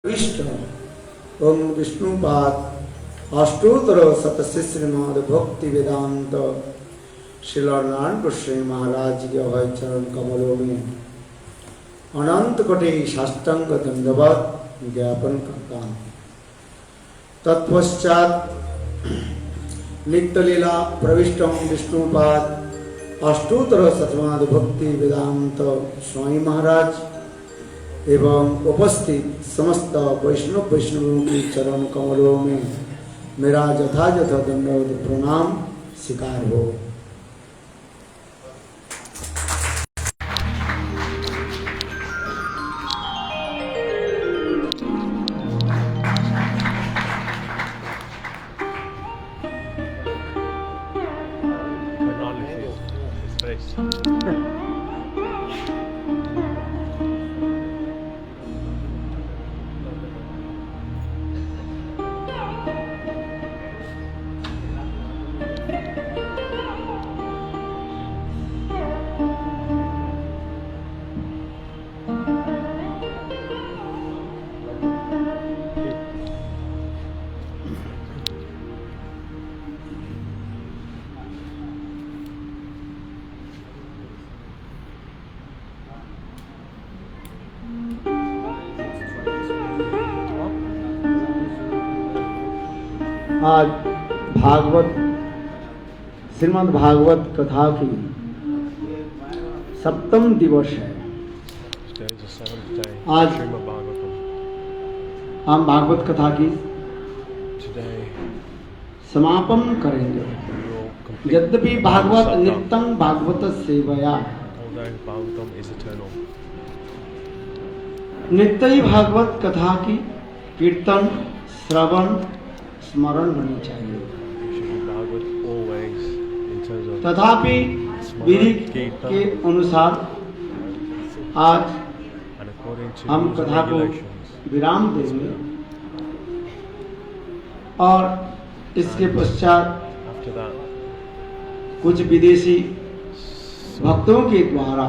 विष्णु ओम विष्णुपाद अष्टोत्तर शतस्य श्रीमद भक्ति वेदांत श्रीलनारायण कृष्ण महाराज के अभय चरण कमलों में अनंत कोटि साष्टांग दंडवत ज्ञापन करता हूँ। तत्पश्चात नित्यलीला प्रविष्टम विष्णुपाद अष्टोत्तर शतमद भक्ति वेदांत स्वामी महाराज एवं उपस्थित समस्त वैष्णवों की चरण कमलों में मेरा यथायथ दंडवत प्रणाम स्वीकार हो। आज भागवत श्रीमद् भागवत कथा की सप्तम दिवस है। आज हम भागवत कथा की समापन करेंगे। यद्यपि भागवत नित्यं भागवत सेवया, नित्य ही भागवत कथा की कीर्तन श्रवण स्मरण होनी चाहिए। तथापि विधि के अनुसार आज हम कथा को विराम देंगे और इसके पश्चात कुछ विदेशी भक्तों के द्वारा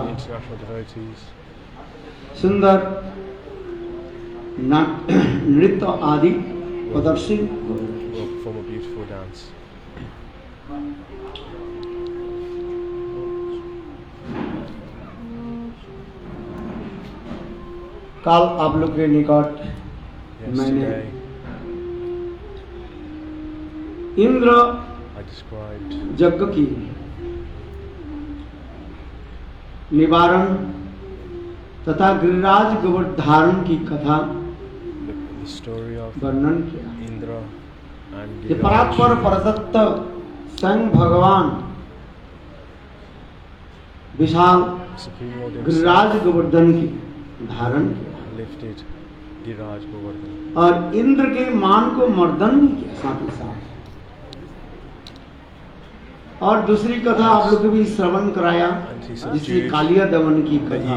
सुंदर नृत्य आदि प्रदर्शन कल आप लोग के निकट मैंने इंद्र यज्ञ की निवारण तथा गिरिराज गोवर्धन की कथा वर्णन किया। ये परात्पर परतत्व स्वयं भगवान विशाल गिरिराज गोवर्धन की धारण किया और इंद्र के मान को मर्दन भी किया साथ ही साथ। और दूसरी कथा आप लोग को भी श्रवण कराया जिसकी कालिया दमन की कथा,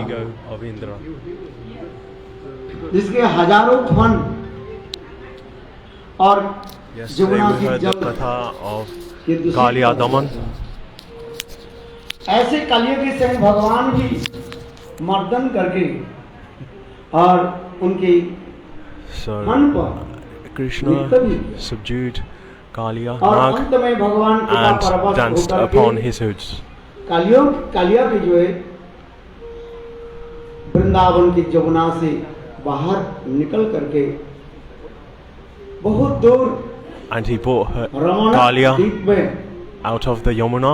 जिसके हजारों फन और जमुना की जल कथा ऑफ कालिया दमन। ऐसे कालिया के स्वयं भगवान भी मर्दन करके और उनके मन पर कृष्ण subdued Kalia और अंत में भगवान and danced upon his hoods. Kaliya के जो है वृंदावन की जमुना से बाहर निकल करके बहुत दूर and he brought her Kalia out of the Yamuna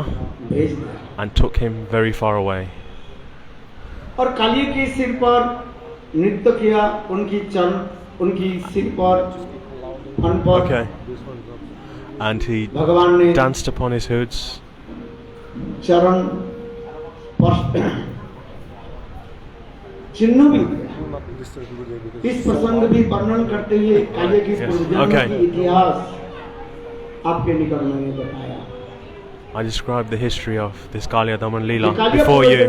and took him very far away. और कालिया के सिर पर नृत्य किया, उनकी चरण उनकी सिर पर फन पर okay. And he भगवान ने danced upon his hoods. चरण चिन्ह भी इस प्रसंग भी वर्णन करते हुए कालिया की पूर्वजन्म की इतिहास आपके निकट मैंने बताया। I described the history of this Kalia Daman Leela before you.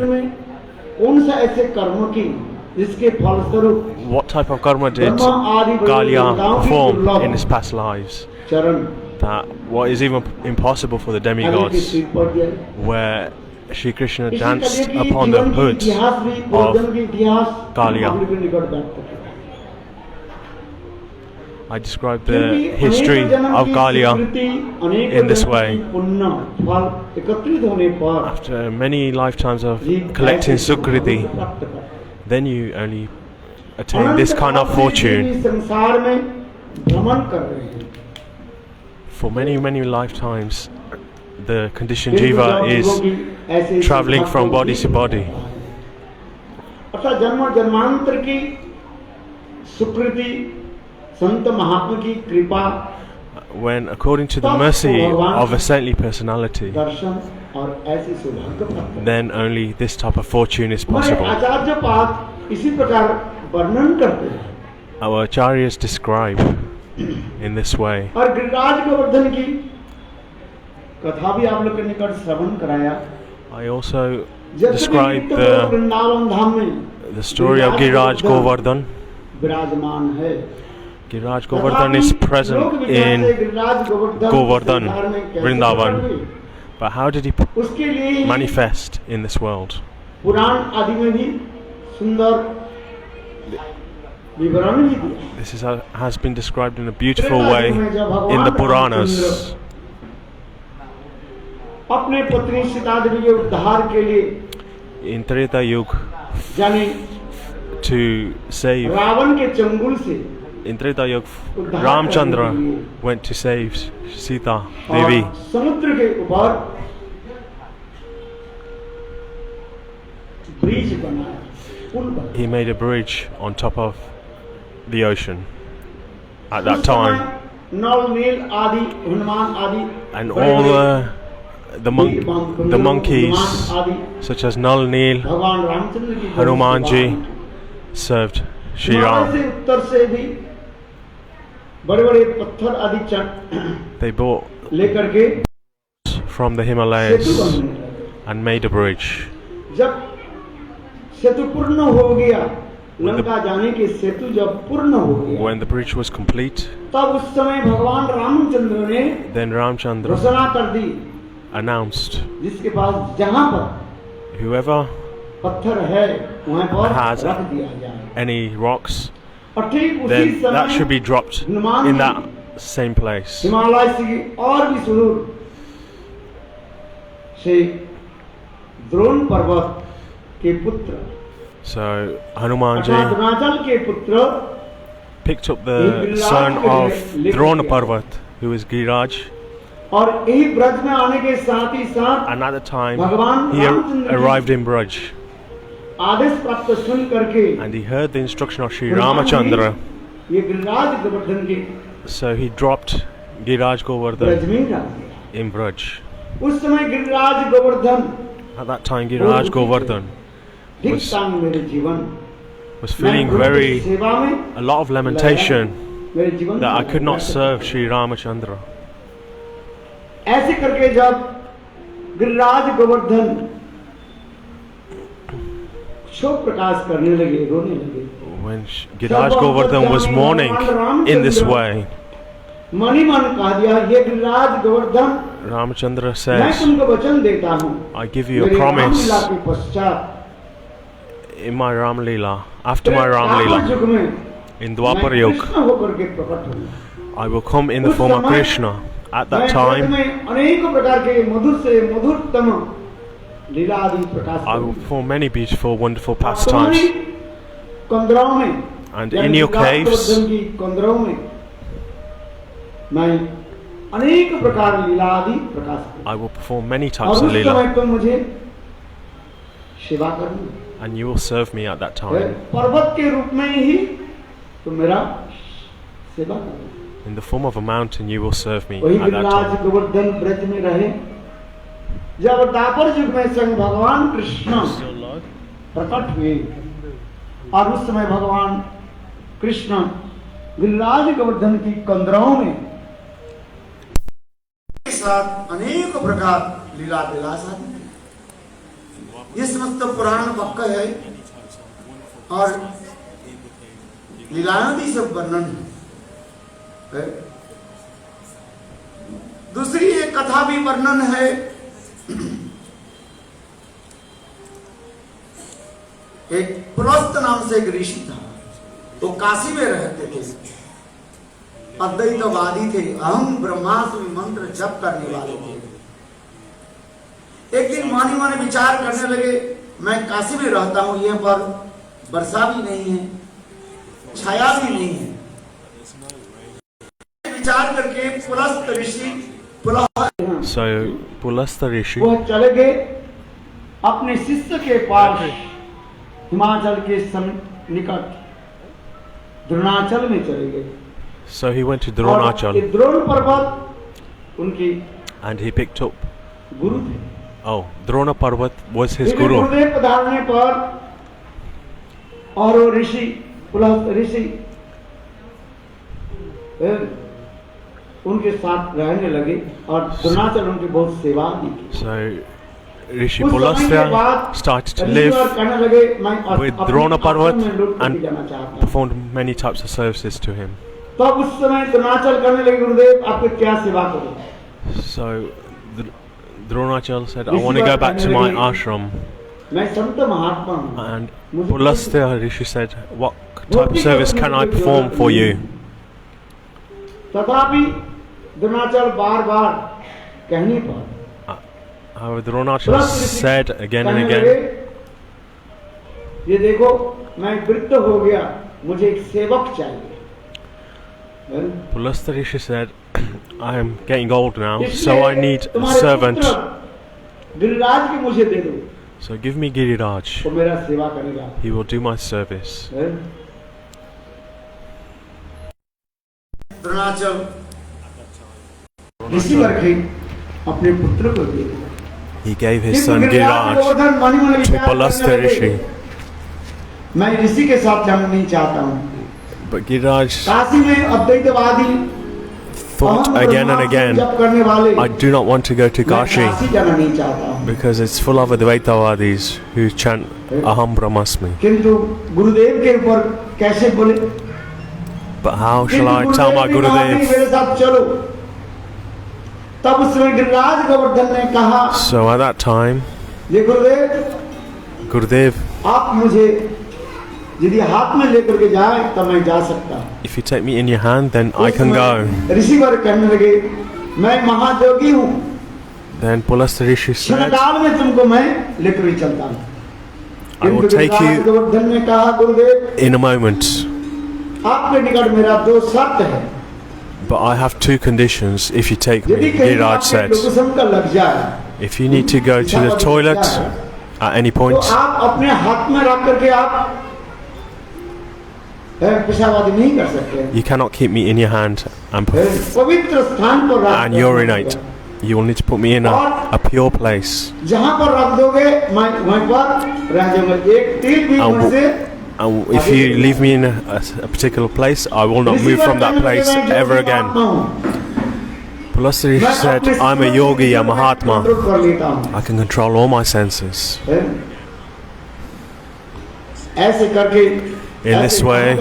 कौन सा ऐसे कर्म की जिसके फलस्वरूप what type of karma did Kalia perform in his past lives that what is even impossible for the demigods, where Shri Krishna danced upon the hoods of Kalia. I describe the history of Galia in this way. After many lifetimes of collecting Sukriti, then you only attain this kind of fortune. For many lifetimes, the conditioned jiva is traveling from body to body. जन्म जन्मांतर की सुकृति संत महात्मा की कृपा, when according to the mercy of a saintly personality, दर्शन और ऐसी सौभाग्य प्राप्त, then only this type of fortune is possible. आचार्य पाद इसी प्रकार वर्णन करते हैं. Our acharyas describe in this way. और गिरिराज गोवर्धन की कथा भी आप लोग के निकट श्रवण कराया. I also describe the story of Giriraj Govardhan. विराजमान है. Giriraj Govardhan is present in Govardhan, Vrindavan. But how did he manifest in this world? पुराण आदि में भी सुंदर विवरण भी दिया. This has been described in a beautiful way in the Puranas. अपने पत्नी सीता देवी के उद्धार के लिए in Treta Yuga, जाने to save रावण के चंगुल से, in Treta Yuga, Ramchandra went to save Sita Devi. समुद्र के ऊपर ब्रिज बनाया, पुल बनाया. He made a bridge on top of the ocean at that time, नल नील आदि हनुमान आदि and all the monkeys such as Nal Neel, भगवान रामचंद्र की Hanumanji served Shri हिमालय से Ram. उत्तर से भी बड़े-बड़े पत्थर आदि They brought लेकर के from the सेतु Himalayas बनने लगे. and made a bridge. जब सेतु पूर्ण हो गया, लंका जाने के सेतु जब पूर्ण हो गया, When the bridge was complete, तब उस समय भगवान रामचंद्र ने then Ramchandra घोषणा कर दी, announced, जिसके पास जहाँ पर whoever पत्थर है वहाँ पर has रख दिया जाए. any rocks, और ठीक उसी then that समय should be dropped in that same place. Himalaya से और भी सुदूर से द्रोण पर्वत के पुत्र, So Hanumanji द्रोणाचल के पुत्र picked up the son of Drona Parvat, who is Giriraj, और यही ब्रज में आने के साथ ही साथ and at the time भगवान he रामचंद्र की arrived in Braj, आदेश प्राप्त सुन करके and he heard the instruction of Sri Ramachandra, ये गिरिराज गोवर्धन के so he dropped Giriraj Braj Govardhan में ही डाल दिया. in Braj. उस समय Giriraj Govardhan At that time Giriraj Govardhan ठीक टांग मेरे जीवन was feeling सेवा में a lot of lamentation मेरे जीवन that I could not serve Sri Ramachandra. ऐसे करके जब गिरिराज गोवर्धन शोक प्रकाश करने लगे, रोने लगे, When Giriraj Govardhan was mourning in this way, money मन कह दिया, ये गिरिराज गोवर्धन Ramachandra मैं says, तुमको वचन देता हूँ, I give you a मेरे promise रामलीला के पश्चात in my Ram Leela, after my Ram Dwapar Leela, युग में in Dwapar मैं Yuga, कृष्ण होकर के प्रकट हूँ. I will come in the form of Krishna. At that मैं time, में अनेक प्रकार के मधुर से मधुरतम लीला आदि प्रकाश I will perform many beautiful, wonderful तुम्हारी pastimes. कंदराओं में, And यानी in your Giriraj caves, Govardhan की कंदराओं में मैं अनेक प्रकार लीला आदि प्रकाश करूं. I will perform many और types of उस Leela, समय तो मुझे सेवा करनी and you will serve me at that है. time. पर्वत के रूप में ही तो मेरा सेवा करना. In the form of a mountain, you will serve me वही at that Giriraj time. Govardhan Braj में रहे. जब द्वापर युग में स्वयं भगवान कृष्ण प्रकट हुए और उस समय भगवान कृष्ण गिरिराज गोवर्धन की कंदराओं में के साथ अनेक प्रकार लीला विलास आदि, ये समस्त पुराण वाक्य है और लीलादि सब वर्णन है. दूसरी एक कथा भी वर्णन है. एक पुलस्त नाम से एक ऋषि था, वो काशी में रहते थे. अद्वैतवादी थे, अहम ब्रह्मास्मि मंत्र जप करने वाले थे। एक दिन मानी माने विचार करने लगे, मैं काशी में रहता हूं, यहाँ पर वर्षा भी नहीं है, छाया भी नहीं है। विचार करके पुलस्त ऋषि वो चले गए अपने शिष्य के पास, हिमाचल के निकट द्रोणाचल में चले गए। So he went to Dronachal Drona पर्वत उनकी and he picked up. गुरु थे। Oh, Drona Parvat was his guru. गुरुदेव पधारने पर और वो ऋषि पुलस्त ऋषि उनके साथ रहने लगे और द्रोणाचल उनकी बहुत सेवा दी। So Rishi Pulastya started to live with Drona Parvat and performed many types of services to him. तो उस समय द्रोणाचल कहने लगे, गुरुदेव आपको क्या सेवा करूं? So Dronachal said, I want to go back to my ashram. मैं संत महात्मा हूं। And Pulastya Rishi said, what type of service can I perform for you? तथापि द्रोणाचल बार-बार कहने पर However, Dronachal said again and again, ये देखो मैं वृद्ध हो गया, मुझे एक सेवक चाहिए। Pulastya Rishi said, I am getting old now, so I need a servant. Giriraj की मुझे दे दो। So give me Giriraj. वो मेरा सेवा करेगा। He will do my service. Dronachal ऋषि वर्ग अपने पुत्र को दे दिया। He gave his son Giriraj to Pulastya Rishi. मैं ऋषि के साथ जाना नहीं चाहता हूँ। But Giriraj काशी में अद्वैतवादी thought again and again, I do not want to go to Kashi because it's full of Advaitavadis who chant Aham Brahmasmi. But how shall I tell my Gurudev? So at that time, Gurudev, यदि हाथ में लेकर के जाए तब मैं जा सकता हूँ। If you take me in your hand, then I can go. ऋषि वर कहने लगे, मैं महायोगी हूँ। Then Pulastya Rishi said, क्षणकाल में तुमको मैं लेकर ही चलता हूँ। I will take you ने कहा, गुरुदेव, in a moment. आपके निकट मेरा दो शर्त है। But I have two conditions if you take me, Giriraj said. If you need to go to the toilet at any point, तो आप अपने हाथ में रख करके आप you cannot keep me in your hand and urinate. You will need to put me in a pure place. And if you leave me in a particular place, I will not move from that place ever again. Pulastya Rishi said, I'm a yogi, a Mahatma. I can control all my senses. In this way,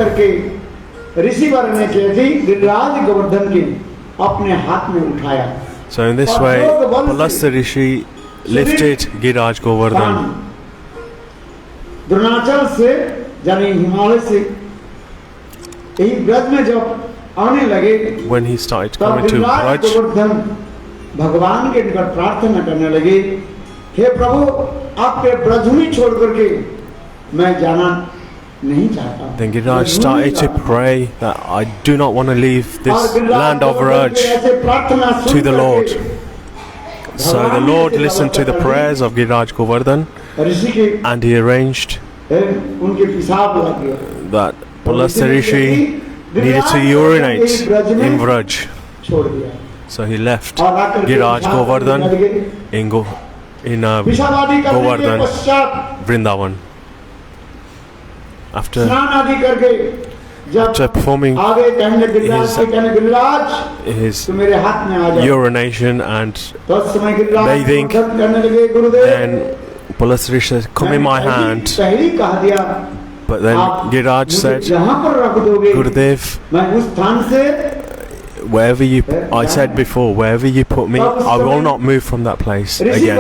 so in this way, Pulastya Rishi lifted Giriraj Govardhan. Dronachal से यानी हिमालय से यही ब्रज में जब आने लगे, when he started coming to Braj, भगवान के निकट प्रार्थना करने लगे, हे प्रभु आपके ब्रजभूमि छोड़ करके मैं जाना नहीं चाहता। Then Giriraj started to pray that I do not want to leave this land of Braj to the Lord. So the Lord listened to the prayers of Giriraj Govardhan and he arranged that Pulastya Rishi needed to urinate in Braj. So he left Giriraj Govardhan in Govardhan, Vrindavan. After performing his urination and bathing, then Pulastya Rishi said, come in my hand. But then Giriraj said, Gurudev, wherever you, I said before, wherever you put me, I will not move from that place again.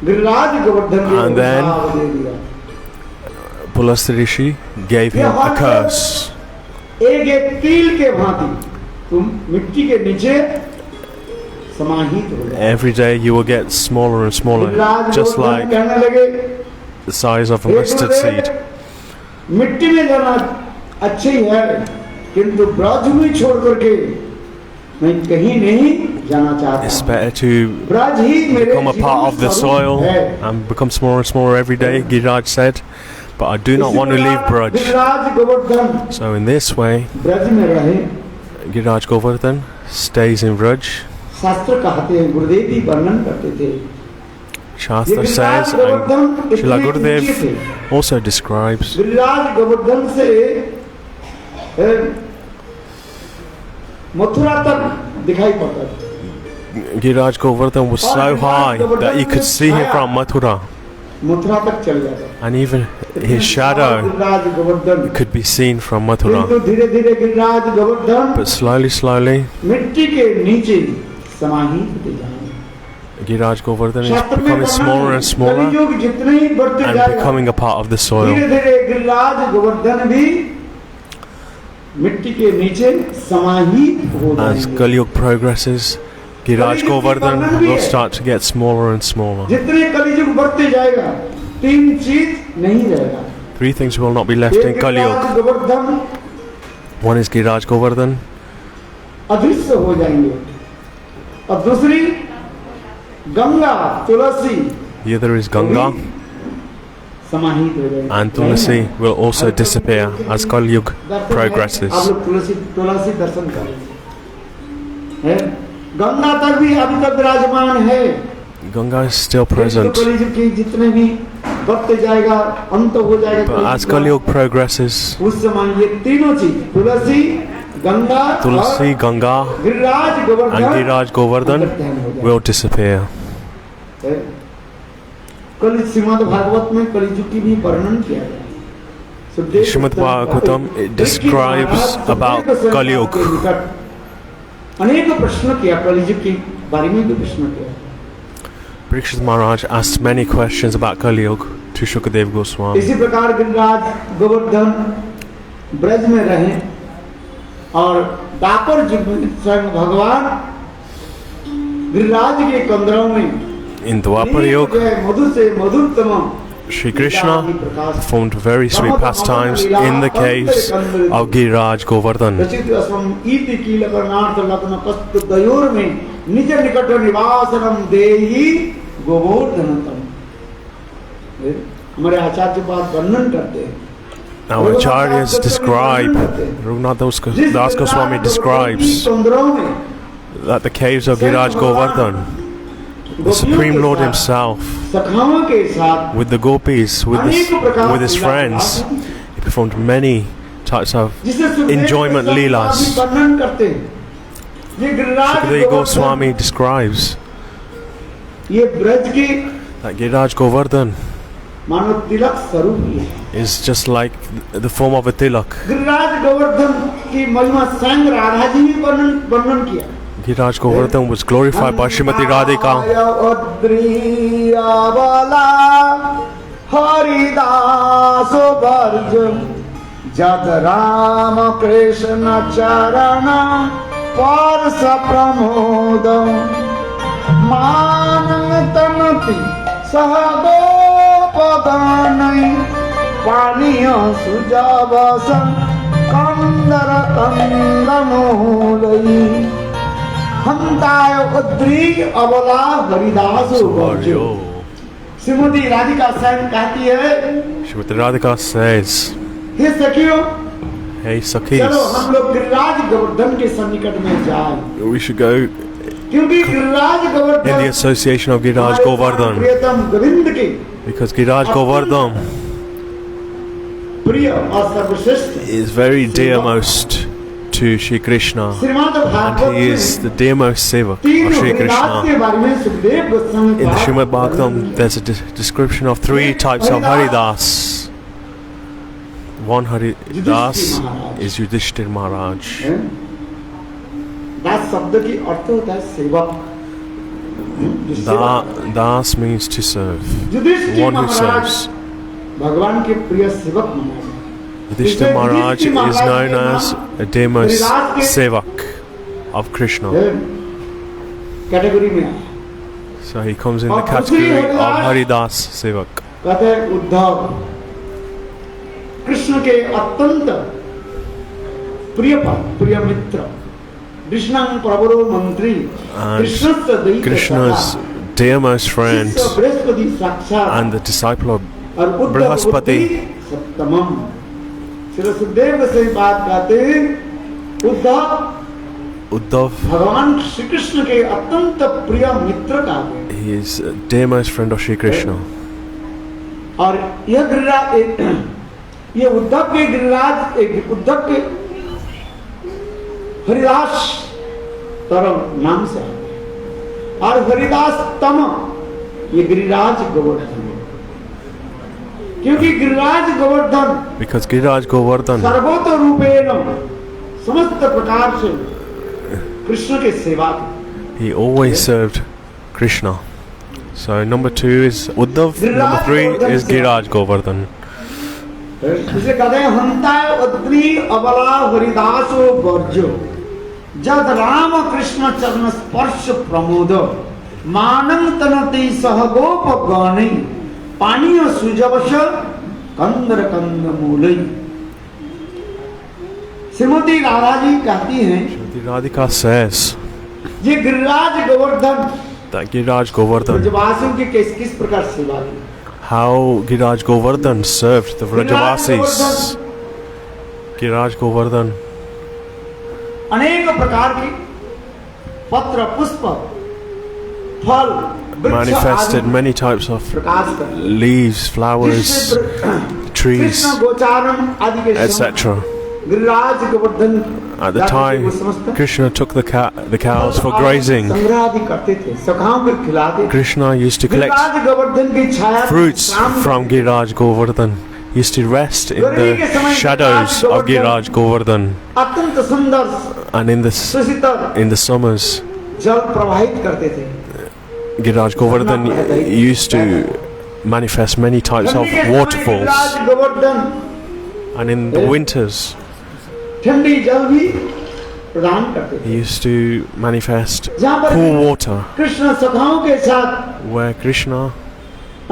And then Pulastya Rishi gave him a curse. एक तील के भांति तुम मिट्टी के नीचे समाहित हो जाए। Every day you will get smaller and smaller, just like कहने लगे the size of a mustard seed. मिट्टी में जाना अच्छी है, किंतु ब्रजभूमि छोड़ करके मैं कहीं नहीं जाना चाहता। It's better to ब्रज ही मेरे become a part of the जीवन soil स्वरूप है। and become smaller and smaller every day, Giriraj said. But I do not want to leave Braj. Giriraj Govardhan So in this way, Braj में रहे। Giriraj Govardhan stays in Braj. शास्त्र कहते हैं, गुरुदेव भी वर्णन करते थे। Shastra says, and Srila Gurudev also describes, Giriraj Govardhan से मथुरा तक दिखाई पड़ता था। Giriraj Govardhan was so high that you could see him from Mathura, Mathura तक चल जाता। and even his shadow Giriraj Govardhan could be seen from Mathura. किंतु धीरे धीरे गिरिराज गोवर्धन But slowly, मिट्टी के नीचे समाहित होते जाएंगे। Giriraj Govardhan is शास्त्र में becoming smaller and smaller कलियुग जितने ही बढ़ते and जाएगा, becoming a part of the soil. धीरे धीरे गिरिराज गोवर्धन भी मिट्टी के नीचे समाहित हो As जाएंगे। Kali Yuga progresses, Giriraj Govardhan will start to get smaller and smaller. जितने कलियुग बढ़ते जाएगा, तीन चीज नहीं रहेगा। Three things will not be left in Kali Giriraj Yuga. Govardhan One is Giriraj Govardhan, अदृश्य हो जाएंगे, और दूसरी गंगा तुलसी the other is Ganga, समाहित हो जाएंगे। and Tulasi will also disappear as Kali Yuga दर्शन है, progresses. आप लोग तुलसी दर्शन करें। है? गंगा तक भी अभी तक विराजमान है। Ganga is still present, कलियुग की जितने भी बढ़ते जाएगा, अंत हो जाएगा। but as Kali Yuga progresses, उस समय ये तीनों चीज तुलसी, Ganga Tulasi, Ganga, Giriraj and Govardhan Giriraj Govardhan will disappear. कल श्रीमद् भागवत में कलियुग की भी वर्णन किया गया है। Sukhdev Srimad Bhagavatam, it describes about Kali Yuga. अनेक प्रश्न किया कलियुग के बारे में भी प्रश्न किया। Parikshit Maharaj asked many questions about Kali Yuga to Shukadeva Goswami. इसी प्रकार गिरिराज गोवर्धन ब्रज में रहे और दापर युग में स्वयं भगवान गिरिराज के कंदरों में In Dwapar Yuga, मधुर से मधुरतम Shri Krishna performed very sweet pastimes in the caves of Giriraj Govardhan. रचित अस्वम इति कीलकर्णार्थ लग्न कस्तु दयोर में निज निकट निवासनम देहि गोवर्धनतम। हमारे आचार्य बात वर्णन करते हैं। Now Acharyas describe, Raghunath Das Goswami describes that the caves of Giriraj Govardhan, the Supreme Lord himself, सखाओं के साथ with the gopis, with his friends, he performed many types of enjoyment leelas. वर्णन करते हैं। ये गिरिराज Shukadeva Goswami describes ये ब्रज की that Giriraj Govardhan मानो तिलक स्वरूप ही है। is just like the form of a tilak. Giriraj Govardhan की महिमा स्वयं राधा जी ने वर्णन किया। Giriraj Govardhan was glorified by Srimati Radhika. Haridas verge जद राम कृष्ण चरण परस प्रमोद मानन तनति सह गोपदानई पानीय सुजावस कंदर कंदमूलई हंताय उद्री अबला हरिदास वर्जो। श्रीमती राधिका स्वयं कहती है, Srimati Radhika says, हे सखियों, hey चलो Sakhis, हम लोग गिरिराज गोवर्धन के सन्निकट में जाएं, we should go क्योंकि Giriraj in Govardhan the association of Giriraj हमारे Govardhan, प्रियतम गोविंद के because Giriraj Govardhan प्रिय और सर्वश्रेष्ठ is very dearmost to Shri Krishna, Shrimad and Bhagavat he में is the dearmost sevak तीन of Shri हरिदास के Krishna. बारे में Sukhdev Goswami In the Srimad Bhagavatam, there's a description of three types of Haridas. One Haridas is Yudhishthir Maharaj. दास शब्द की अर्थ होता है सेवक। Das means to serve, Yudhishthir one who Maharaj serves. भगवान के प्रिय सेवक माना गया। Yudhishthira Maharaj is known as a Demos Sevak of Krishna. Category में आया। So he comes in the category of Haridas Sevak. कहते हैं उद्धव कृष्ण के अत्यंत प्रिय मित्र, कृष्ण प्रवरो मंत्री, Krishna's dearest friend and the disciple of Brihaspati. सप्तमम Shri Sukhdev से बात कहते हैं उद्धव भगवान श्री कृष्ण के अत्यंत प्रिय मित्र का है। He is a dearest friend of Shri Krishna. और यह गिरिराज, ये उद्धव के गिरिराज, उद्धव के हरिदास तरम नाम से और हरिदास तम ये गिरिराज गोवर्धन, क्योंकि Giriraj Govardhan because Giriraj Govardhan सर्वोत्तम रूपेण समस्त प्रकार से कृष्ण के सेवा, he always served Krishna. So number 2 is Uddhav, number 3 is Giriraj Govardhan. इसे कहते हैं हंताय अद्री अबला हरिदासो वर्जो जद राम कृष्ण चरण स्पर्श प्रमोद मानं तनति सह गोप गणे पानीय सुजवश कंदर कंद मूलई। श्रीमती राधा जी कहती हैं, Shrimati Radhika says ये Giriraj Govardhan that Giriraj Govardhan, ब्रजवासियों की किस प्रकार सेवा की, how Giriraj Govardhan served the Vrajavasis. Giriraj Govardhan अनेक प्रकार की पत्र पुष्प फल manifested many types of प्रकाश कर leaves, flowers, trees, कृष्ण गोचारण आदि के etc. Giriraj Govardhan At the time, Krishna took the cows for grazing. संग्रह आदि करते थे, सखाओं को खिलाते थे। Krishna used to collect Giriraj Govardhan की छाया fruits from Giriraj Govardhan. He used to rest in the shadows of Giriraj Govardhan. अत्यंत सुंदर And in the summers, जल प्रवाहित करते थे। Giriraj Govardhan used to manifest many types of waterfalls. Giriraj Govardhan And in the winters, ठंडी जल भी प्रदान करते थे। he used to manifest जहाँ पर cool water, कृष्ण सखाओं के साथ where Krishna,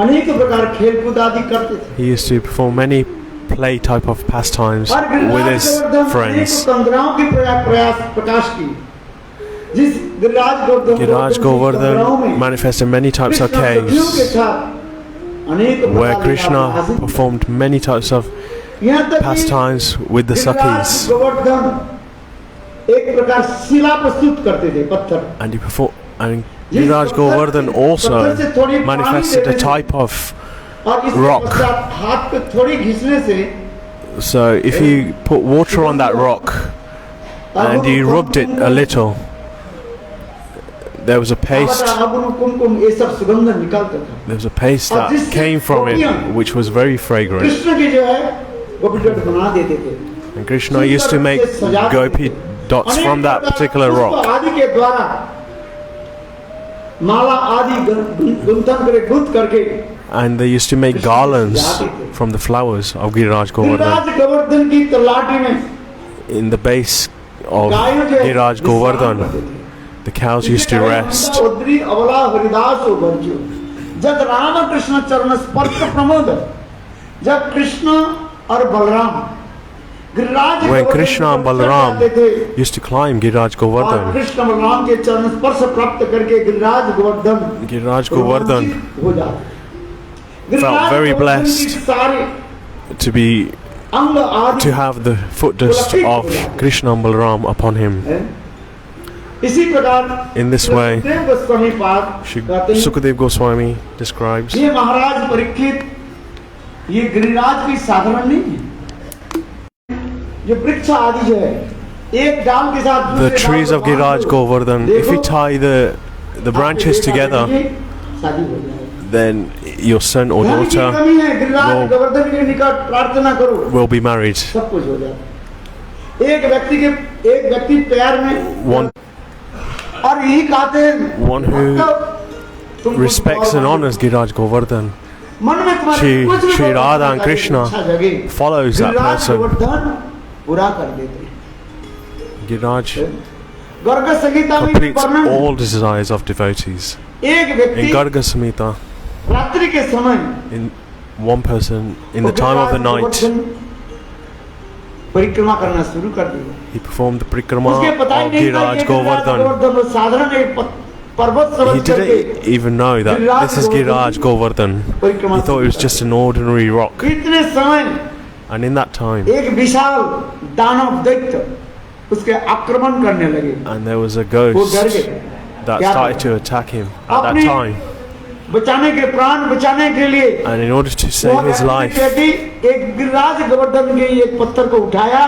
अनेक प्रकार खेल कूद आदि करते थे। he used to perform many play type of pastimes और with Giriraj his Govardhan friends. अनेक तंद्राओं की प्रकाश की, जिस Giriraj Giriraj Govardhan manifested many types of caves where Krishna performed many types of pastimes with the Sakhis. एक प्रकार शिला प्रस्तुत करते थे, पत्थर। And Giriraj Govardhan also manifested a type of rock. हाथ पे थोड़ी घिसने से So if you put water on that rock and you rubbed it a little, there was a paste ये सब सुगंध निकलता था। there was a paste that came from it which was very fragrant. Krishna की जो है गोपी डॉट बना देते थे। And Krishna used to make gopi dots from that particular rock. आदि के द्वारा माला आदि गुंथन करके And they used to make garlands from the flowers of Giriraj Govardhan. Giriraj Govardhan की तलाटी में In the base of Giriraj Govardhan, the cows used to rest. जब राम कृष्ण चरण स्पर्श प्रमोद, जब कृष्ण और Balram When Krishna and Balaram used to climb Giriraj Govardhan, Krishna Balram के चरण स्पर्श प्राप्त करके Giriraj Govardhan felt very blessed to have the foot dust of Krishna and Balaram upon him. In this way, Sukadev Goswami describes ये महाराज परीक्षित, ये गिरिराज की साधारण नहीं है। ये वृक्ष आदि जो है, एक डाल के साथ the trees of Giriraj Govardhan, if you tie the branches together, then your son or daughter will be married. One who respects and honors Giriraj Govardhan मन में तुम्हारे कुछ भी Shri Radha and Krishna इच्छा जगे, follows that Giriraj person. Govardhan पूरा कर देते। Giriraj गर्ग संहिता में completes वर्णन है। all desires of devotees. एक In व्यक्ति Garga Samhita, रात्रि के समय in one person in the time of the night, परिक्रमा करना शुरू कर दिया। he performed the Prikrama उसके पता ही of नहीं था Giriraj कि गिरिराज Govardhan. गोवर्धन साधारण एक पर्वत He समझ करके didn't even know that this is Giriraj Govardhan. He thought it was just an ordinary rock. इतने समय And in that time, एक विशाल दानव दैत्य उसके आक्रमण करने लगे। and there was a वो डर ghost गए। that क्या started to attack him at that अपने time. बचाने के प्राण बचाने के लिए And in order to save his life, एक गिरिराज गोवर्धन के एक पत्थर को उठाया,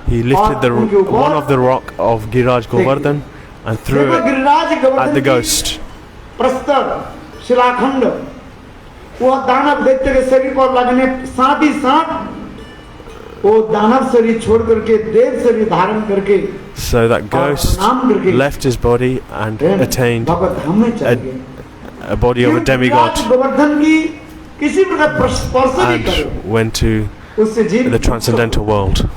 he lifted one of the rock of Giriraj Govardhan and threw देखो it Giriraj at Govardhan the की ghost. प्रस्तर शिलाखंड वह दानव दैत्य के शरीर पर लगने साथ ही साथ वो दानव शरीर छोड़ करके देव शरीर धारण करके So that ghost left his body and attained भगवत धाम में चल गए। a body of a demigod Govardhan की किसी प्रकार स्पर्श नहीं and करो went to उससे जीव the transcendental world.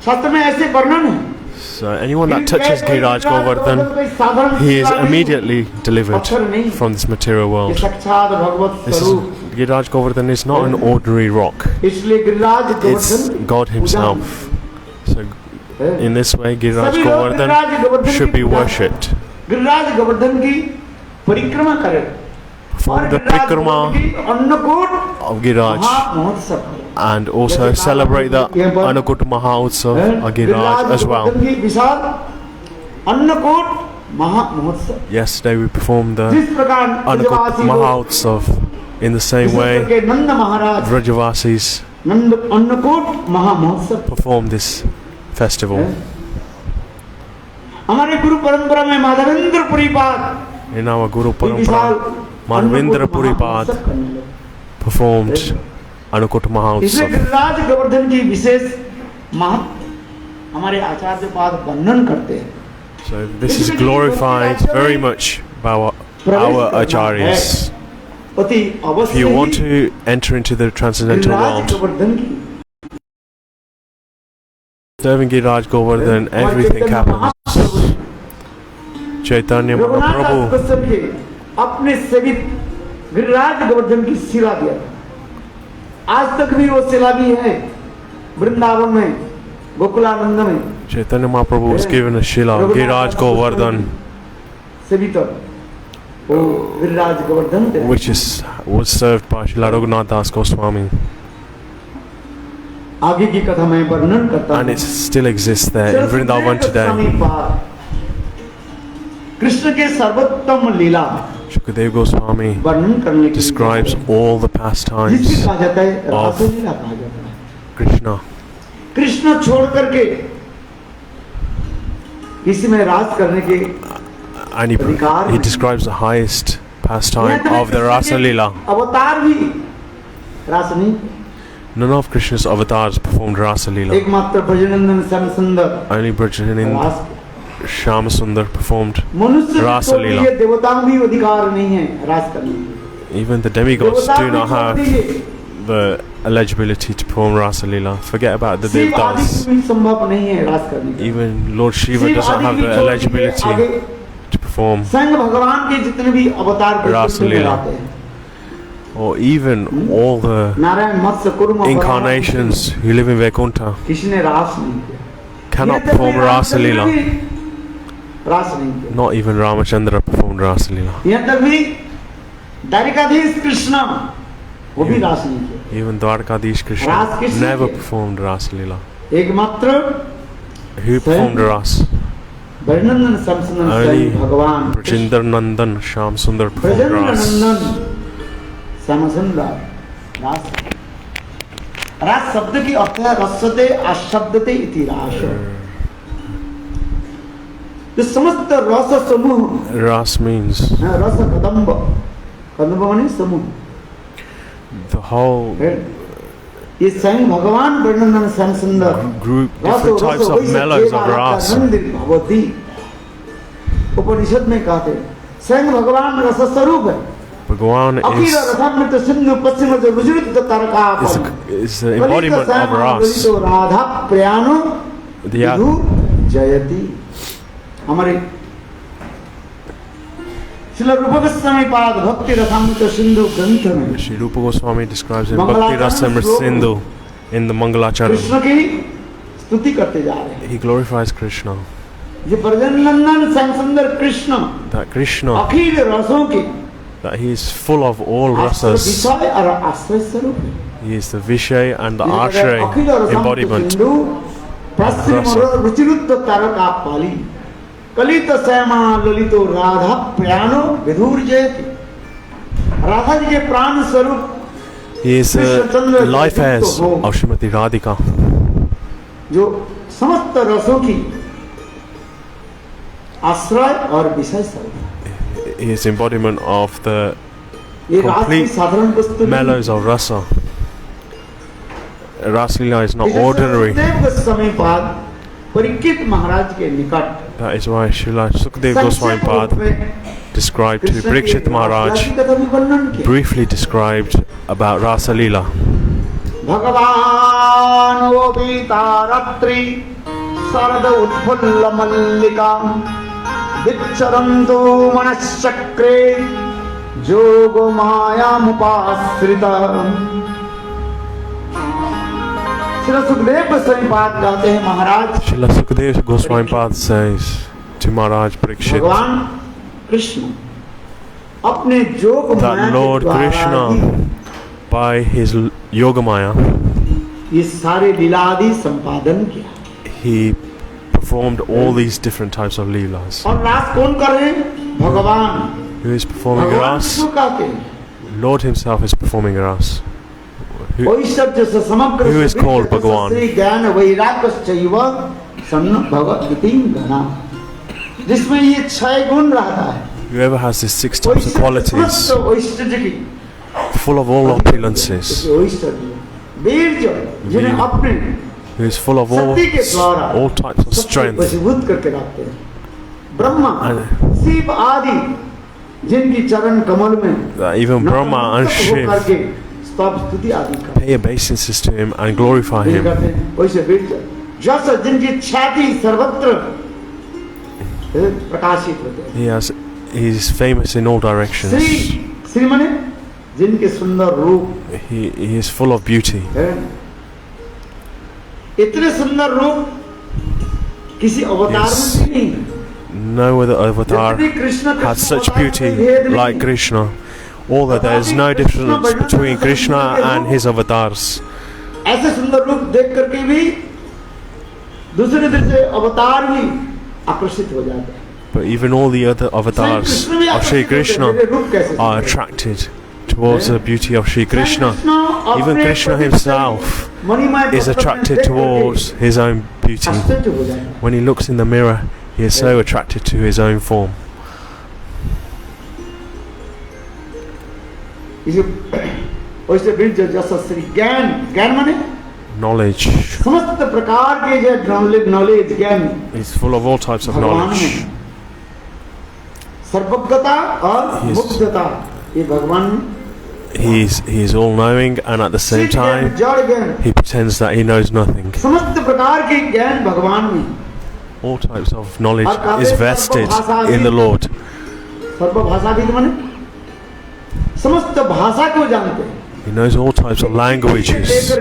शास्त्र में ऐसे वर्णन है। So anyone that touches Giriraj Govardhan, he is immediately delivered from this material ये world. साक्षात भगवत This is, स्वरूप, Giriraj Govardhan is not an ordinary rock. इसलिए Giriraj It's Govardhan God himself. So in this way, Giriraj सभी लोग Giriraj Govardhan Govardhan should be की पूजा worshipped. Giriraj Govardhan की परिक्रमा करें Perform the Giriraj Prikrama Govardhan की Annakut of Giriraj महामहोत्सव and also celebrate the Anukut Mahotsav of Giriraj as well. Govardhan की विशाल Annakut महामहोत्सव Yesterday we performed the जिस प्रकार Anukut ब्रजवासी लोग Mahotsav in the same wishes way करके नंद महाराज Vrajavasis Nand Annakut महामहोत्सव performed this festival. हमारे गुरु परंपरा में Madhavendra Puripad In our Guru Vishal Parampara, Madhavendra Annakut Puripad महामहोत्सव करने लगे। performed Anukut इसलिए Mahotsav. गिरिराज गोवर्धन की विशेष महत्व हमारे आचार्य पाद वर्णन करते हैं। So this is glorified very much by our acharyas. अति If अवश्य you want he to enter into the transcendental Giriraj world, Govardhan की serving Giriraj Govardhan, everything happens. Chaitanya Raghunath दास Mahaprabhu गोस्वामी के अपने सेवित गिरिराज गोवर्धन की शिला दिया था। आज तक भी वो शिला भी है वृंदावन में, गोकुलानंद में Chaitanya Mahaprabhu was given a Shila of Giriraj Govardhan, सेवित वो गिरिराज गोवर्धन थे। which was served by Srila Raghunath Das Goswami, आगे की कथा मैं वर्णन करता and हूँ। it still exists there in Vrindavan today. Krishna के सर्वोत्तम लीला Shukadev Goswami वर्णन करने के describes all the जिसकी pastimes कहा जाता है of रासलीला कहा जाता है। Krishna, कृष्ण छोड़ करके किसी में रास करने के and he describes the highest pastime of the Rasa Leela. अवतार भी रास नहीं, None of Krishna's avatars performed Rasa Leela. एकमात्र भजनंदन श्याम सुंदर Only Brajananda रास Shyama Sundar performed मनुष्य Rasa को भी Leela. ये देवताओं भी अधिकार नहीं है रास करने के। Even the demigods देवता do भी not छोड़ have दीजिए, the eligibility to perform Rasa Leela. Forget about the Shiv आदि devtas. को भी संभव नहीं है रास करने के। Even Lord Shiva Shiv doesn't आदि have भी the छोड़ दीजिए, eligibility आगे to perform, संग भगवान के जितने भी अवतार रास कृष्ण में लीला। आते हैं, or even all the Narayan मत्स्य कुर्म incarnations who live in Vaikuntha किसी ने रास नहीं किया, cannot ये तो perform कोई Rasa रामचंद्र Leela. भी रास नहीं किया। Not even Ramachandra performed Rasa Leela. यहाँ तक भी द्वारिकाधीश कृष्ण वो भी रास नहीं किया। Even Dwarkadish रास Krishna किसने never किया? performed Rasa Leela. एकमात्र Who performed Ras? Brajnandan समसनन Only स्वयं भगवान Brajendra Nandan Shyam Sundar performed Ras. Brajnandan समसुंदर रास। रास शब्द की अर्थ है रसते अशब्दते इति रास। जो समस्त रस समूह Ras means रस कदम्ब, कदम्ब माने समूह, the whole ये स्वयं भगवान ब्रजनंदन श्याम सुंदर group, different types of mellows of Ras. Bhagwati उपनिषद में कहते हैं स्वयं भगवान रस स्वरूप है, Bhagavan अखिल रसामृत सिंधु पश्चिम जो रुचिरुद्ध तारका is the embodiment of Ras. Radha प्रयाणो The जयति हमारे श्रील रूप गोस्वामी पाद भक्ति रसामृत सिंधु ग्रंथ में Sri Rupa Goswami describes in Bhakti Rasamrita Sindhu in the Mangalacharan. Krishna की स्तुति करते जा रहे हैं. He glorifies Krishna. ये ब्रजनंदन श्याम सुंदर कृष्ण That Krishna, अखिल रसों की that he is full of all आश्रय rasas. विषय और आश्रय स्वरूप है. He is the Vishay and the Ashray embodiment. पश्चिम रुचिरुद्ध तारका पाली कलित श्यामा ललितो राधा प्राणो विधुर जयति. राधा जी के प्राण स्वरूप He is the life heirs of Srimati Radhika. जो समस्त रसों की आश्रय और विषय स्वरूप. He is embodiment of the ये रास की साधारण वस्तु नहीं. mellows of rasa. Raslila is not इसे ordinary. सुखदेव गोस्वामी पाद परीक्षित महाराज के निकट That is why Srila Sukdev Goswami Pad described to Parikshit Maharaj, briefly described about Rasa Leela. भगवान वो बीतारात्रि शरद उत्फुल्ल मल्लिका विचरन्तु मनश्चक्रे जोगो मायामुपाश्रिता. श्री सुखदेव गोस्वामी पाद कहते हैं महाराज Srila Sukdev Goswami Pad says to Maharaj Parikshit भगवान कृष्ण अपने जोग that माया Lord के द्वारा Krishna, by his Yogamaya, ये सारे लीलादि संपादन किया. he performed all these different types of leelas. और रास कौन कर रहे हैं? भगवान. Who is performing भगवान ras? क्यों कहते हैं? Lord himself is performing ras. ऐश्वर्य से समग्र Who is called Bhagavan? Shri ज्ञान वैराग्यश्चैव सन्न भगवती गणा. जिसमें ये 6 गुण रहता है. Whoever has these 6 types of qualities, ऐश्वर्य की full of all opulences, ऐश्वर्य वीर्य जिन्हें अपने who is full of all, शक्ति के द्वारा all types of सबसे strength, वशीभूत करके रखते हैं. ब्रह्मा शिव आदि जिनकी चरण कमल में that even Brahma and Shiv करके स्तव स्तुति आदि करते pay obeisances to him and glorify हैं. him. वैसे वीर्य जस जिनकी छाती सर्वत्र प्रकाशित होते हैं. He is famous in all directions. Shri माने जिनके सुंदर रूप He is full of beauty. है. इतने सुंदर रूप किसी अवतार Yes. में भी नहीं. No other avatar जितनी Krishna had such beauty like Krishna. Although there is no difference between Krishna and his avatars. ऐसे सुंदर रूप देख करके भी दूसरे दूसरे अवतार भी आकर्षित हो जाते हैं. But even all the other avatars of Sri Krishna are attracted towards the beauty of Sri Krishna. Even Krishna himself is attracted towards his own beauty. When he looks in the mirror, he is so attracted to his own form. वैसे बीज जैसा श्री ज्ञान ज्ञान माने Knowledge. समस्त प्रकार के जो नॉलेज ज्ञान He's full of all types of knowledge. सर्वज्ञता और मुक्तता ये भगवान में. He is all knowing, and at the same time जड़ ज्ञान he pretends that he knows nothing. समस्त प्रकार के ज्ञान भगवान में. All types of knowledge is vested in the Lord. सर्वभाषा भी माने समस्त भाषा को जानते हैं. He knows all types of languages.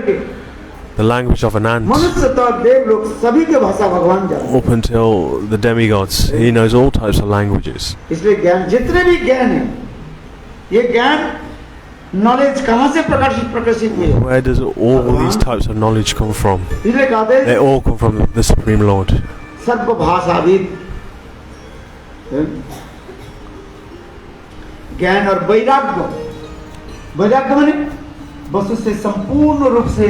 The language of an ant. मनुष्य तो देव लोग सभी के भाषा भगवान जानते हैं. Up until the demigods, he knows all types of languages. इसलिए ज्ञान जितने भी ज्ञान है ये ज्ञान नॉलेज कहाँ से प्रकाशित हुए? Where does all these types of knowledge come from? इसलिए कहते हैं They all come from the Supreme Lord. सर्वभाषाविद ज्ञान और वैराग्य. वैराग्य माने वस्तु से संपूर्ण रूप से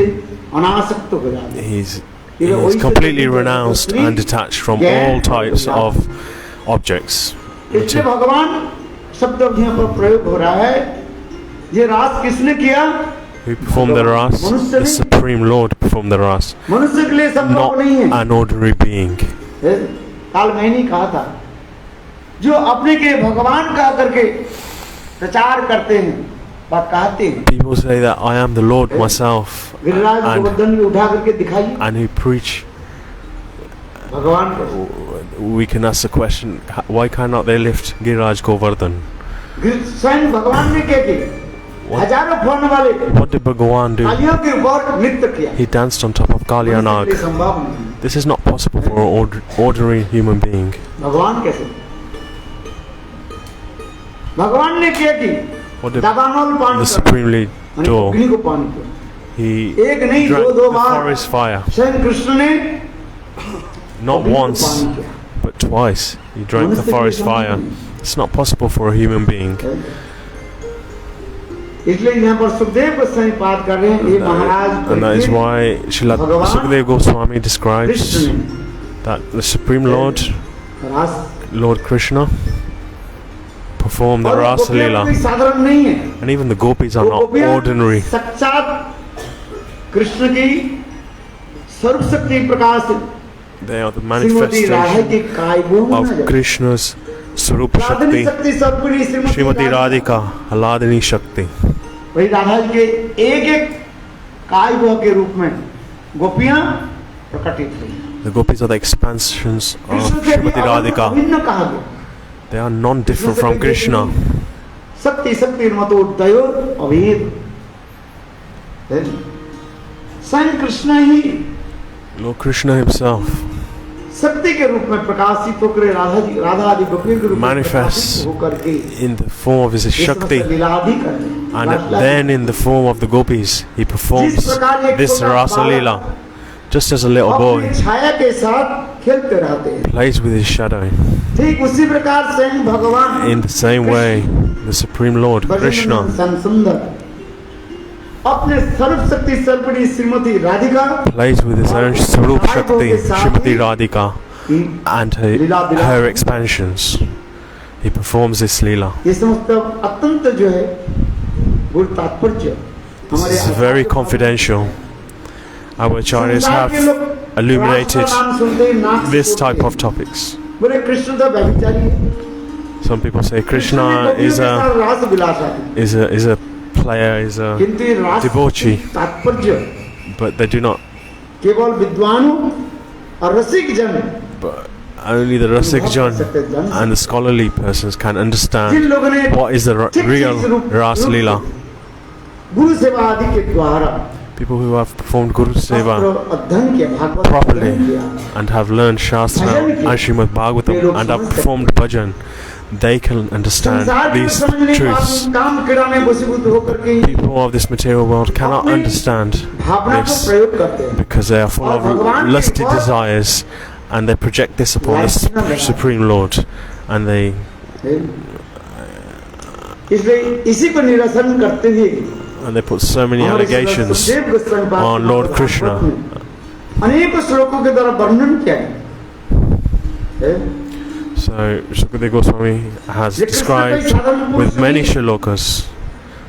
अनासक्त हो जाते. He's completely renounced and detached from all types of objects. इसलिए भगवान शब्द यहाँ पर प्रयोग हो रहा है. ये रास किसने किया? Who performed the ras? The Supreme Lord performed the ras. मनुष्य के लिए संभव Not नहीं है. an ordinary being. काल मैंने कहा था जो अपने के भगवान कहा करके प्रचार करते हैं और कहते हैं, people say that I am the Lord myself, Giriraj Govardhan में उठा करके दिखाइए and who preach. भगवान को। We can ask the question, why cannot they lift Giriraj Govardhan? स्वयं भगवान ने क्या किया, हजारों फोन वाले What did Bhagavan do? कालियों के ऊपर नृत्य किया। He danced on top of Kalyanag. संभव नहीं, This is not possible for an ordinary human being. भगवान कैसे, भगवान ने क्या की, What did दावानल पान the कर, Supreme Lead do? अग्नि को पान किया, He एक नहीं drank दो the बार forest fire. स्वयं कृष्ण ने Not अग्नि को once, पान किया। but twice. He drank the मनुष्य के forest लिए fire. It's not possible for a human being. इसलिए यहाँ पर सुखदेव गोस्वामी बात कर रहे हैं, ये महाराज And that is why Srila Sukadeva Goswami describes Krishna ने that the Supreme Lord, रास Lord Krishna, performed the और Rasa गोपियाँ Leela. कोई साधारण नहीं है, And even the gopis are वो not गोपियाँ ordinary. साक्षात कृष्ण की सर्व शक्ति प्रकाश They are the Shrimati Radha manifestation की कायगुण of Krishna's Sarupa राधनी Shakti, शक्ति सर्वपुरी Srimati Radhika, Aladini Shakti. वही राधा जी के एक एक कायगुण के रूप में गोपियां प्रकटित हुई। The gopis are the expansions of Krishna से भी Srimati Radhika. अभिन्न कहा गया, They are non-different from Krishna. शक्ति शक्ति मतो दयो अभेद, स्वयं कृष्ण ही Lord Krishna himself शक्ति के रूप में प्रकाशित होकर राधा आदि गोपियों के रूप में manifests प्रकाशित होकर के in the form of his Shakti, लीलाधि करते and then in the form of the gopis he performs this Rasa Leela. Just as a little boy अपनी छाया के साथ खेलते रहते हैं, plays with his shadow, ठीक उसी प्रकार स्वयं भगवान in the same way the Supreme Lord Krishna सुंदर अपने सर्वशक्ति सर्वपरी Shrimati Radhika plays with his own Sarup Shakti, Srimati Radhika, and her expansions. He performs this Leela. ये समस्त अत्यंत जो है गुरु तात्पर्य This is very confidential. Our acharyas have illuminated this type of topics. बोले कृष्ण तो व्यभिचारी है, Some people say Krishna is रास विलासा a player, is a किंतु ये रास debauchee, तात्पर्य but they do not. केवल विद्वानों और रसिक जन, But only the Rasik Jan and the scholarly persons can Jin understand लोगों ने what is the real Ras Leela. गुरु सेवा आदि के द्वारा People who have performed Guru Seva अध्ययन किया, भागवत properly अध्ययन किया, and have learned Shastra and Srimad Bhagavatam and have performed bhajan, they can understand संसार के these समझने का truths. काम क्रीड़ा में वशीभूत होकर के People of this material world cannot understand भावना को this प्रयोग करते हैं, because they are full of lusty desires and they project this upon the Supreme Lord and they इसलिए इसी को निरसन करते हुए put so many allegations on Lord Krishna. अनेक श्लोकों के द्वारा वर्णन किया है। So Sukadeva Goswami has described with many shlokas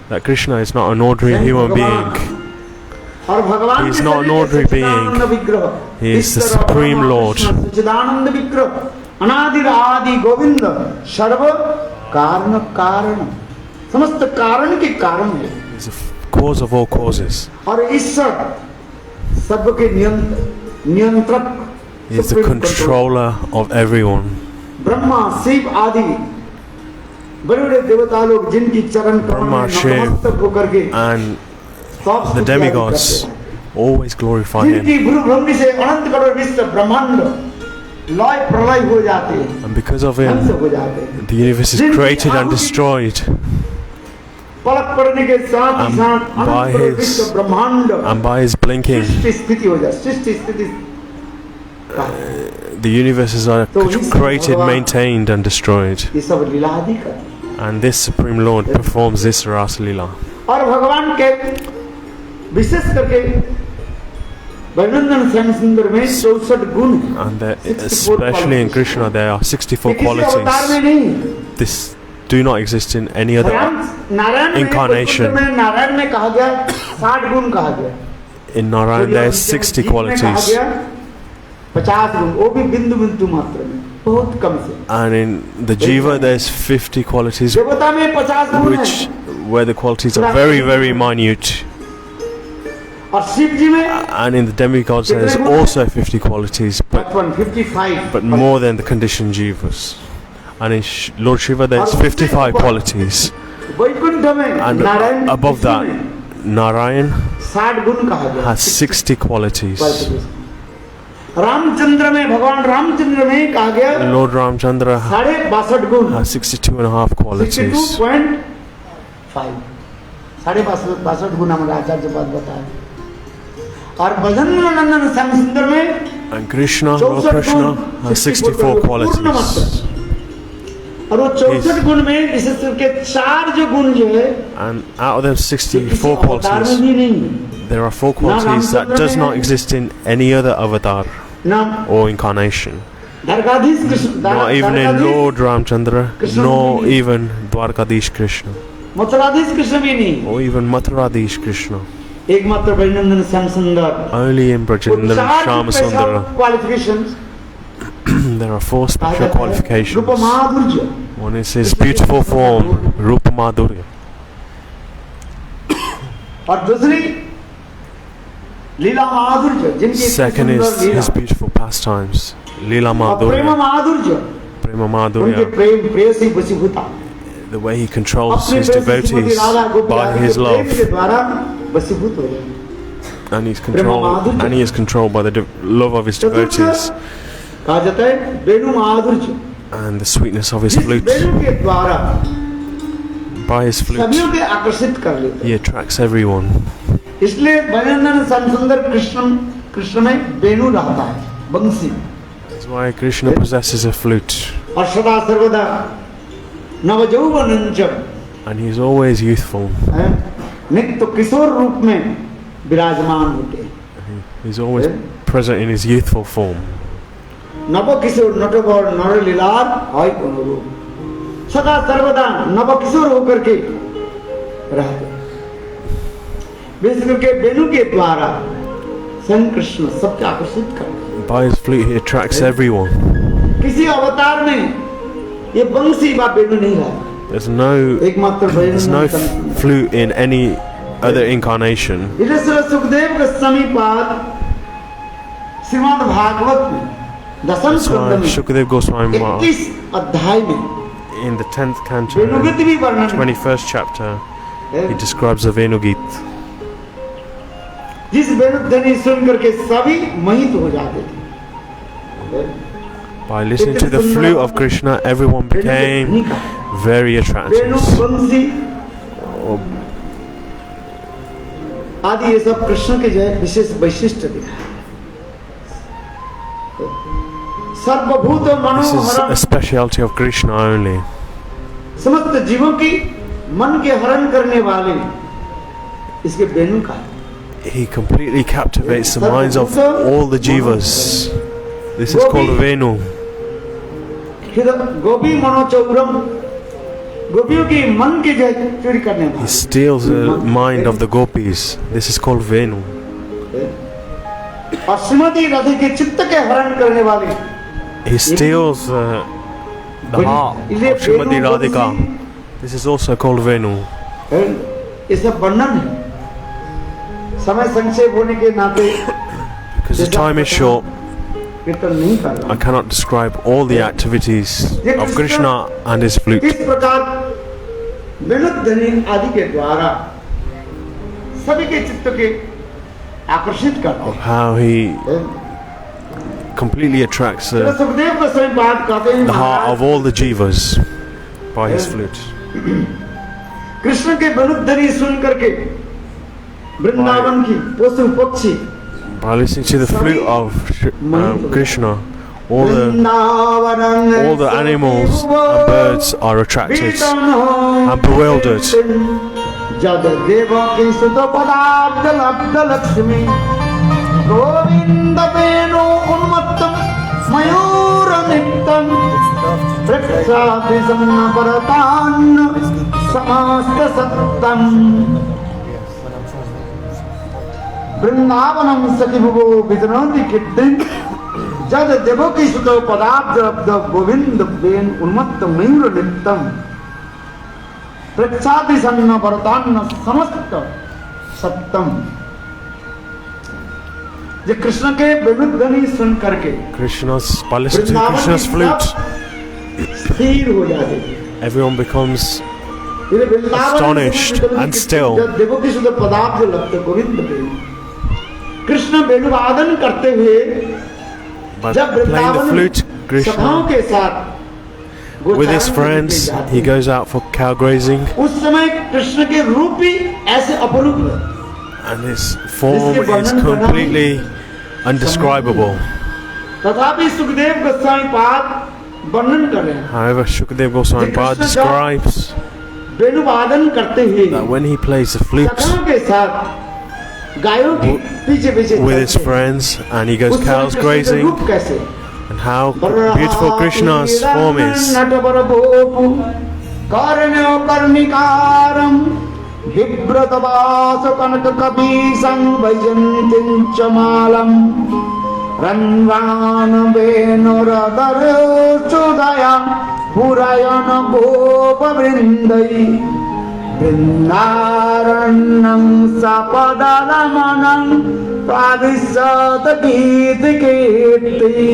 that Krishna is not an ordinary human being. और भगवान He is not an ordinary being. He is the Supreme Lord. सच्चिदानंद विग्रह अनादि आदि गोविंद सर्व कारण कारण समस्त कारण के कारण है, He is the cause of all causes. और ईश्वर सबके नियंत्रक, He is the controller of everyone. Brahma Shiv आदि बड़े बड़े देवता लोग जिनकी चरण कमल में Brahma, Shiv, नतमस्तक होकर के and सब the स्तुति demigods करते हैं, always glorify जिनकी him. गुरु ब्रह्म से अनंत करोड़ विश्व ब्रह्मांड लय प्रलय हो जाते हैं, And because of ध्वंस him, हो जाते हैं, the universe is created and destroyed. पलक पड़ने के साथ ही साथ by अनंत करोड़ his- विश्व ब्रह्मांड And by his blinking, सृष्टि स्थिति हो जाए, सृष्टि स्थिति the universes are created, maintained and destroyed. ये सब लीला आदि करते हैं। And this Supreme Lord performs this Rasa Leela. और भगवान के विशेष करके वर्णन श्याम सुंदर में 64 गुण हैं, And 64 especially in qualities। Krishna there are 64 ये किसी अवतार में qualities. नहीं, This do not exist in any other Narayan में incarnation. में नारायण में कहा गया 60 गुण कहा गया, In Narayan there are 60 जीव में कहा qualities. गया 50 गुण, वो भी बिंदु बिंदु मात्र में, बहुत कम से। And in the Jiva there's 50 qualities देवता में 50 गुण which है, where the qualities are very, very minute. और शिव जी में And in the demigods there's also 50 qualities, 55, but more than the conditioned Jivas. And in Lord Shiva there's 55 qualities. Vaikuntha में And Narayan above that, Narayan 60 गुण कहा गया, has 60 qualities. Ramchandra में, भगवान रामचंद्र में कहा गया Lord Ramchandra 62 गुण, has 62.5 qualities. 62.5, 62 गुण हमारे आचार्य पाद बताए। और भजन नंदन श्याम सुंदर में And Krishna, Lord Krishna has 64 qualities. और वो 64 गुण में विशेष करके 4 जो गुण जो है, And out of them 64 अवतार में qualities, भी नहीं, there are 4 qualities that does not exist in any other avatar ना or incarnation. Dwarkadhish Krishna, Not even in Lord Ramchandra, nor even Dwarkadish Krishna, Mathuradhish Krishna भी नहीं, or even Mathuradish Krishna. एकमात्र ब्रजनंदन श्याम सुंदर। Only in Brajendra Shama Sundara qualifications, there are 4 special रूप qualifications. माधुर्य, One is his beautiful form, Rupa Madhurya. और दूसरी लीला माधुर्य, जिनकी Second is his beautiful pastimes, Leela Prem Madhurya, माधुर्य, Prema उनके Madhurya, Prem Preyasi वशीभूता, the way he controls अपने his Preyasi Shrimati devotees Radha Gopi by Radha his के प्रेम love, के द्वारा वशीभूत हो गए। and he is controlled by the love of his devotees कहा जाता है वेणु माधुर्य, and the sweetness of his जिस flute. वेणु के द्वारा By his flute, सभी को आकर्षित कर लेते he attracts everyone. हैं। इसलिए भजनंदन श्याम सुंदर कृष्ण में वेणु रहता है, बंसी, That's why Krishna possesses a flute, और सदा सर्वदा नवजौवनंच, and he is always youthful. नित्य किशोर रूप में विराजमान होते हैं। He's always present in his youthful form. नव किशोर नटवर नर लीलार हाय कोनो रूप, सदा सर्वदा नव किशोर होकर के रहते हैं। विशेष करके वेणु के द्वारा स्वयं कृष्ण सबके आकर्षित करते हैं। By his flute, he attracts everyone. किसी अवतार में ये बंसी व वेणु नहीं रहा, एकमात्र There's no flute in any other incarnation. इसलिए सुखदेव के समीपाद श्रीमद् भागवत में दसम That's why स्कंद में Shukadev Goswami 21 अध्याय में in the 10th canto, वेणुगीत भी वर्णन 21st chapter, he describes the Venugit. जिस वेणुध्वनि सुन करके सभी मोहित हो जाते थे। By listening to the flute of Krishna, everyone became very Venu attractive. बंसी आदि ये सब कृष्ण के जो है विशेष वैशिष्ट दिखा है। सर्वभूत This is मनोहरण, a speciality of Krishna only. समस्त जीवों की मन के हरण करने वाले इसके वेणु का है। He completely captivates the minds of all the jivas. This is called Venu. फिर गोपी मनोचौरम, गोपियों की मन की जो चोरी करने He वाले, steals the mind of the gopis. This is called Venu. और श्रीमती राधे के चित्त के हरण करने वाले, He steals the heart of Srimati Radhika. This is also called Venu. ये सब वर्णन है। समय संक्षेप होने के नाते Because the time is short, कीर्तन नहीं कर रहा। I cannot describe all the activities of Krishna and his flute. इस प्रकार वेणुध्वनि आदि के द्वारा सभी के चित्त के आकर्षित करता Of how he completely attracts है। सुखदेव का सभी बात कहते हैं the heart of all the jivas by his flute. Krishna के वेणुध्वनि सुन करके वृंदावन की पशु पक्षी, By listening to the flute of Krishna, all the animals and birds are attracted and bewildered. जद देवकी सुत पदाब्द लब्ध लक्ष्मी गोविंद वेणु उन्मत्तम मयूर नित्यम वृक्षापि सन्न परतान्न समस्त सत्तम वृंदावनम सखी भुवो वितनोति कीर्तिं जद देवकी सुतो पदाब्द गोविंद बेन उन्मत्त मयूर नित्यम प्रक्षाति सन्न वरदान समस्त सप्तम। जो कृष्ण के वेणुध्वनि सुन करके Krishna's flute, स्थिर हो जाते थे। everyone becomes astonished and still. Devaki सुतो पदाब्द लगते गोविंद बेन, कृष्ण वेणुवादन करते हुए But जब playing the Vrindavan flute, सखाओं Krishna, के साथ with his गोचारण friends, करने जाते he हैं। goes out for cow grazing, उस समय कृष्ण के रूप ही ऐसे अपरूप है, and his form is completely undescribable. तथापि सुखदेव गोस्वामी पाद वर्णन कर रहे हैं। However, Shukadeva Goswami Pad describes वेणुवादन करते हुए that when he plays the flute सखाओं के साथ गायों के पीछे पीछे with his चलते हैं। friends and he goes उस समय cows कृष्ण के grazing, रूप कैसे and how beautiful Krishna's form is. कर्ण्यो कर्णिकारं बिभ्रतवास कनक कपीशं वैजयन्तीं च मालं रन्वान वेणुरदरोचुदया पुरयन गोपवृन्दै वृन्दारण्यं सपदलमनं प्रादिशत गीतकीर्ति।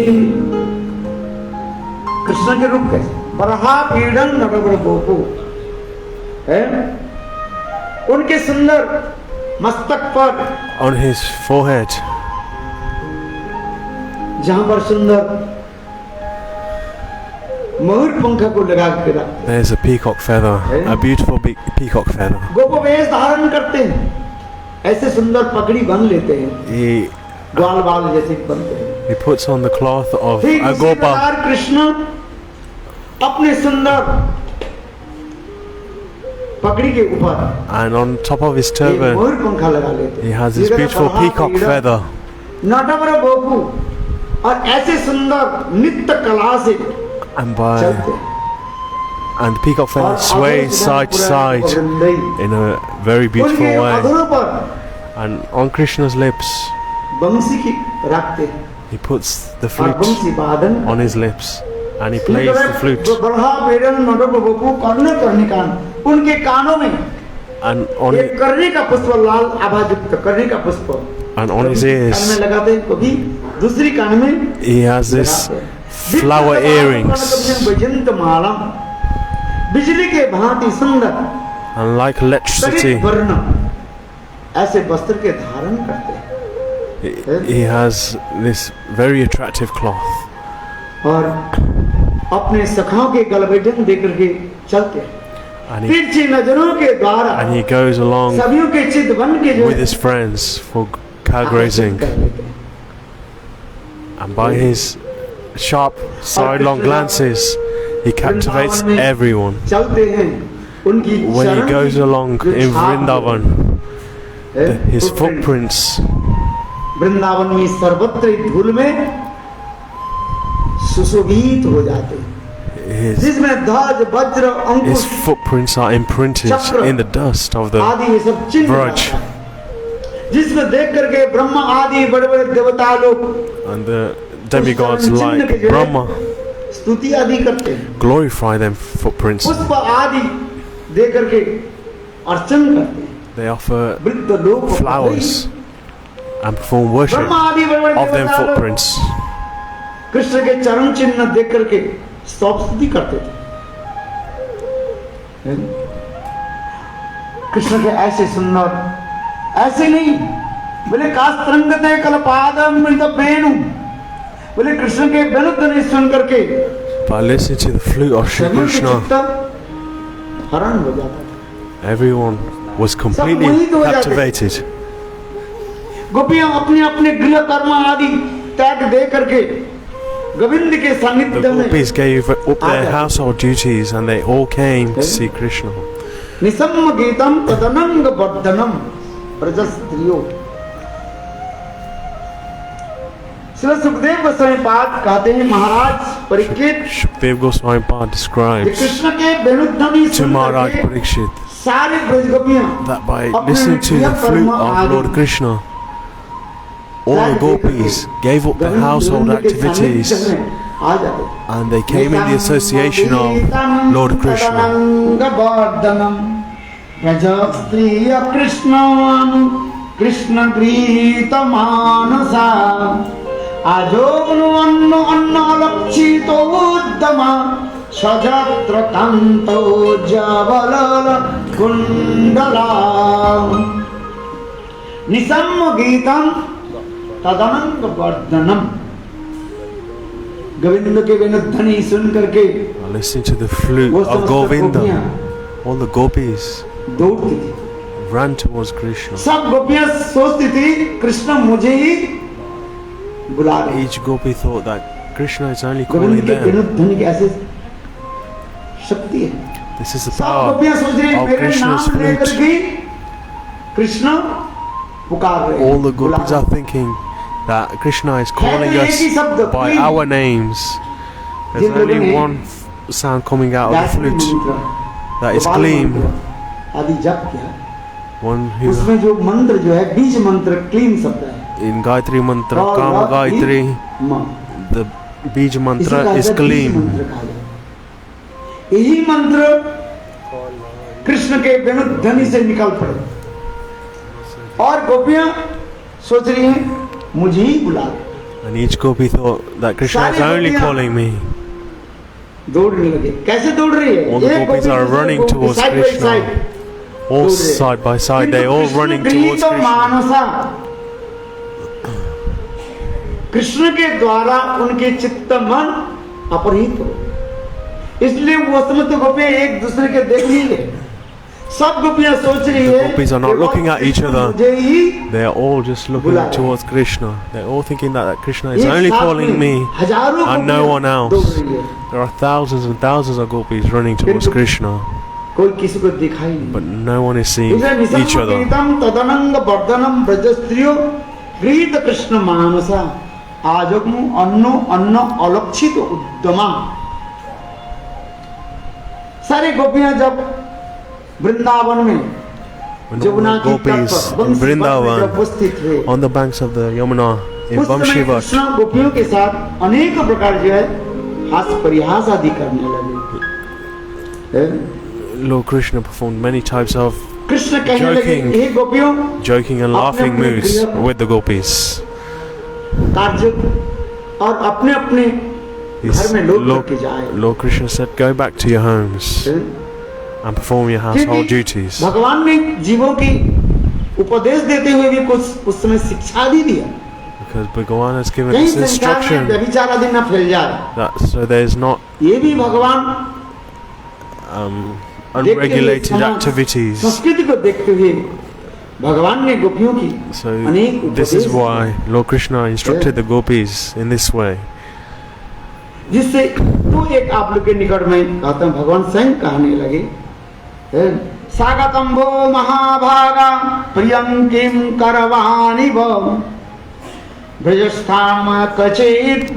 कृष्ण के रूप कैसे बरहा पीड़न नटवर गोपू है, उनके सुंदर मस्तक पर, On his forehead, जहां पर सुंदर मयूर पंख को लगा के रखते there's a peacock feather, a beautiful peacock feather. गोप वेश धारण करते हैं, ऐसे सुंदर पगड़ी बन लेते हैं, He ग्वाल बाल जैसे बनते हैं। puts on the cloth of ठीक a इसी gopa, प्रकार कृष्ण अपने सुंदर पगड़ी के ऊपर and on top of his एक turban, मयूर पंखा लगा लेते he हैं। has this ये beautiful बरहा peacock पीड़न feather, नटवर गोपू, और ऐसे सुंदर नित्य कला से and चलते हैं। the peacock feather sways side to side in a very beautiful उनके way. अधरों पर And on Krishna's lips, बंसी की रखते हैं he puts the और flute बंसी वादन on his lips, and he plays the flute. बरहा पीड़न नटवर गोपू कर्ण कर्णिकान, उनके कानों में And on एक करने का पुष्प, लाल आभायुक्त करने का पुष्प, and on his can't ears, में लगाते हैं, कभी दूसरी कान में he has this लगाते हैं। flower earrings, वैजयंत माला, बिजली के भांति सुंदर and like सरित electricity, वर्ण ऐसे वस्त्र के धारण करते हैं he has this very attractive cloth, और अपने सखाओं के गलबेटन देकर के चलते हैं। and तिरछी नजरों के द्वारा he goes along सभी के चित्त बन के जो with his friends for cow grazing, कर लेते हैं। and by his sharp sidelong glances, he captivates everyone. चलते हैं उनकी When he चरण goes की along जो in छाप Vrindavan, है, his footprint, footprints, वृंदावन में सर्वत्र धूल में सुशोभित हो जाते हैं, his जिसमें ध्वज वज्र अंकुश footprints are imprinted in the dust of the आदि ये सब चिन्ह Braj. रहता है, जिसमें देख करके ब्रह्मा आदि बड़े बड़े देवता लोग and the demigods like Brahma स्तुति आदि करते हैं, glorify them footprints. पुष्प आदि दे करके अर्चन करते हैं, They offer वृद्ध लोग flowers and perform worship Brahma आदि बड़े बड़े of them देवता लोग footprints. कृष्ण के चरण चिन्ह देख करके स्तुति करते थे। कृष्ण के ऐसे सुंदर, ऐसे नहीं बोले कास्त्रंगते कलपादम मृत वेणु, बोले कृष्ण के वेणुध्वनि सुन करके By listening to the flute of Shri सभी के Krishna, चित्त हरण हो जाता था। everyone was completely captivated. गोपियां अपने अपने गृह कर्म आदि त्याग दे करके गोविंद के The सानिध्य में gopis gave up their household duties and they all came to see Krishna. निसम्म GITAM तदनंग वर्धनम प्रजस्त्रियो। Shri Sukhdev Goswami पाद कहते हैं, महाराज Parikshit, Shukdev Goswami Pad describes Krishna के वेणुध्वनि to सुन Maharaj करके Parikshit सारे ब्रज गोपियां that by अपने listening to the प्रिय flute कर्म of आदि Lord Krishna, all the gopis gave up their household activities and they came in the association of Lord Krishna. Krishna Grita Manasa Ajognu Anno Anna Lakshito Uddama Sajatra Kanto Jabalala Kundala Nisamma Gitam Tadananga Vardhanam Govinda ke Vinudhani sun karke Listen to the flute of Govinda. All the gopis ran towards Krishna. सब गोपियां सोचती थी कृष्ण मुझे ही बुला रहे। Each gopi thought that Krishna is only calling them. विनुद्धनि की ऐसी शक्ति है। This is the सब power गोपियां सोच रही of मेरे Krishna's नाम लेकर flute. के कृष्ण पुकार रहे। All the gopis are thinking that Krishna is calling us by our names. There's only one sound coming out of the flute. That is Gleam. आदि जप किया। One who उसमें जो मंत्र जो है बीज मंत्र क्लीम शब्द है। in Gayatri Mantra, Kama Gayatri, the Bij Mantra is Gleam. यही मंत्र कृष्ण के वेणुध्वनि से निकल पड़े और गोपियां सोच रही हैं मुझे ही बुला। And each gopi thought that Krishna is only calling me. दौड़ने लगे। कैसे दौड़ रही है? All the gopis are running towards Krishna. All side by side, they all running towards Krishna. Krishna के द्वारा उनके चित्त मन अपहृत हो, इसलिए वो समस्त गोपियां एक दूसरे के देख नहीं रहे। सब गोपियां सोच रही है The gopis are not looking at each other. They are all just looking towards Krishna. They're all thinking that Krishna is only calling me and no one else. There are thousands and thousands of gopis running towards Krishna, कोई किसी को दिखाई नहीं। but no one is seeing each other. तदनंग वर्धनम ब्रजस्त्रियो गृहीत कृष्ण मानसा आजग्नु अन्नो अन्न अलक्षित उद्यमा। सारी गोपियां जब वृंदावन में When all the gopis in Vrindavan on the banks of the Yamuna in Vamshivat, Krishna गोपियों के साथ अनेक प्रकार जो है हास परिहास आदि करने लगे। Lord Krishna performed many types of Krishna कहने लगे हे गोपियों joking and laughing moves with the gopis. कार्य और अपने अपने घर में लौट के जाए। Lord Krishna said, "Go back to your homes and perform your household duties." भगवान ने जीवों की उपदेश देते हुए भी कुछ उस समय शिक्षा दी दिया। Because Bhagavan has given us instruction व्यभिचार आदि न फैल जाए। that so there is not ये भी भगवान unregulated activities. संस्कृति को देखते हुए भगवान ने गोपियों की अनेक उपदेश। This is why Lord Krishna instructed the gopis in this way. जिससे तो एक आप लोग के निकट में गौतम भगवान स्वयं कहने लगे स्वागतम भो महाभागा प्रियं किम करवाणि भो ब्रजस्थान कचेत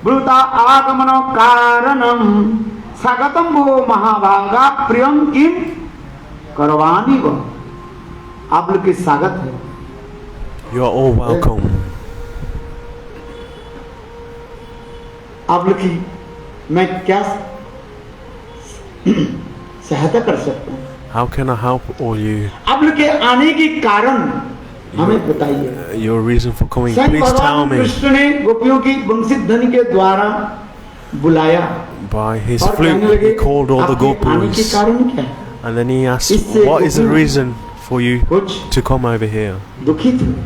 ब्रूता आगमनो कारणम स्वागतम भो महाभागा प्रियं किम करवाणि भो। आप लोग के स्वागत है। You are all welcome. आप लोग की मैं क्या सहायता कर सकता हूँ? How can I help all you? आप लोग के आने के कारण हमें बताइए। Your reason for coming, please tell me. Krishna ने गोपियों की वंशीध्वनि के द्वारा बुलाया। By his flute, he called all the gopis. आने के कारण क्या है? And then he asked, "What is the reason for you to come over here?" दुखित हुए।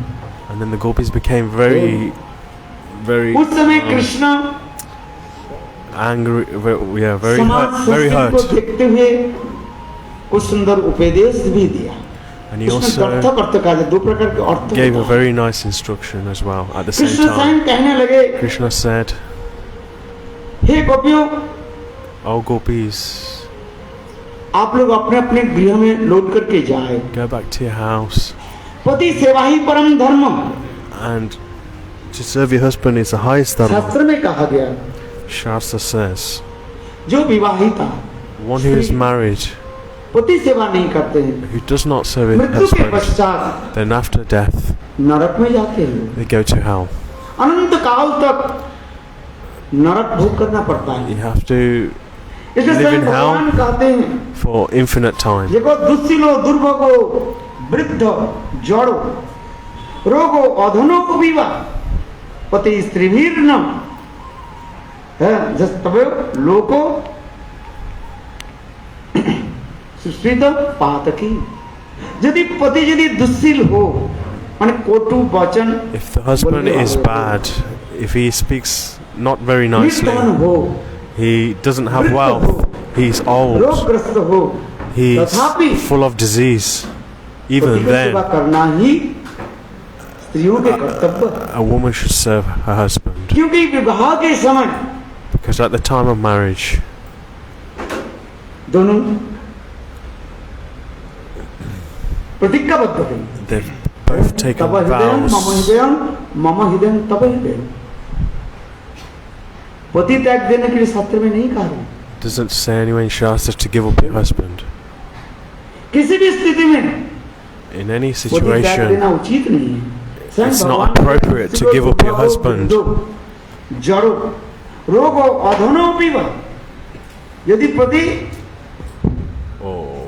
And then the gopis became very, very उस समय Krishna angry. Yeah, very hurt. को देखते हुए कुछ सुंदर उपदेश भी दिया। And he also gave a very nice instruction as well at the same time. Krishna said, "हे गोपियों, "Oh gopis, आप लोग अपने अपने गृह में लौट करके जाए। Go back to your house. पति सेवा ही परम धर्म। And to serve your husband is the highest dharma." शास्त्र में कहा गया, Shastra says, जो विवाहिता, one who is married, पति सेवा नहीं करते हैं, who does not serve his मृत्यु के husband, पश्चात then after death नरक में जाते हैं, they go to hell. अनंत काल तक नरक भोग करना पड़ता है। You have to इसलिए live in स्वयं भगवान hell कहते हैं, for infinite time. देखो दुस्सिलो दुर्भगो वृद्ध जड़ो रोगो अधनो विवा पति स्त्रीवीर्न है जस्तवे लोको सुश्रित पातकी। यदि पति यदि दुस्सिल हो माने कोटु वचन, If the husband is bad, if he speaks not very nicely, निर्धन हो, he doesn't have wealth, he's old, रोगग्रस्त हो, he's तथापि full of disease, even पति की सेवा then करना ही स्त्रियों के कर्तव्य, a woman should serve her husband. क्योंकि विवाह के समय Because at the time of marriage, दोनों प्रतिज्ञाबद्ध हैं। they've both taken तब हृदयं vows. मम हृदयं तब हृदयं। पति त्याग देने के लिए शास्त्र में नहीं कहा है। Doesn't say anywhere in Shastra to give up your husband. किसी भी स्थिति में In any पति त्याग situation, देना उचित नहीं है। स्वयं it's not भगवान appropriate to give up your husband. जड़ो रोगो अधनो पीवा। यदि पति oh,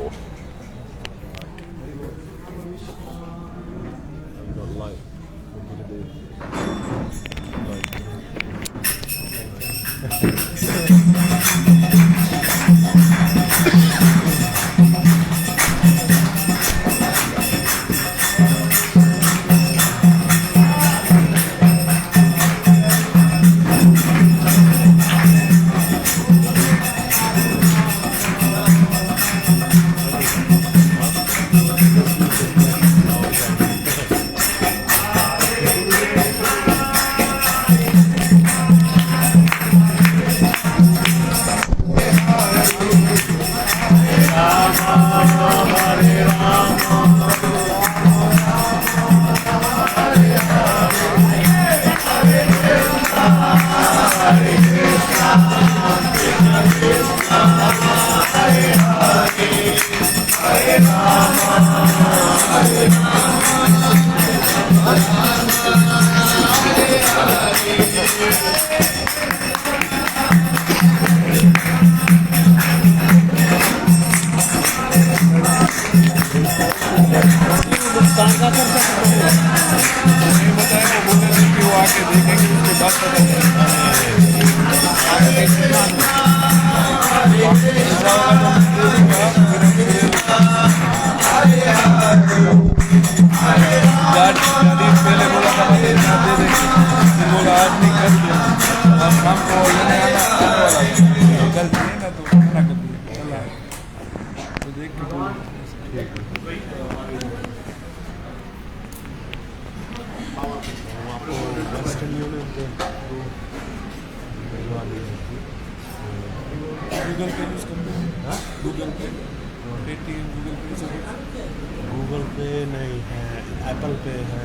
गूगल पे नहीं है, एप्पल पे है,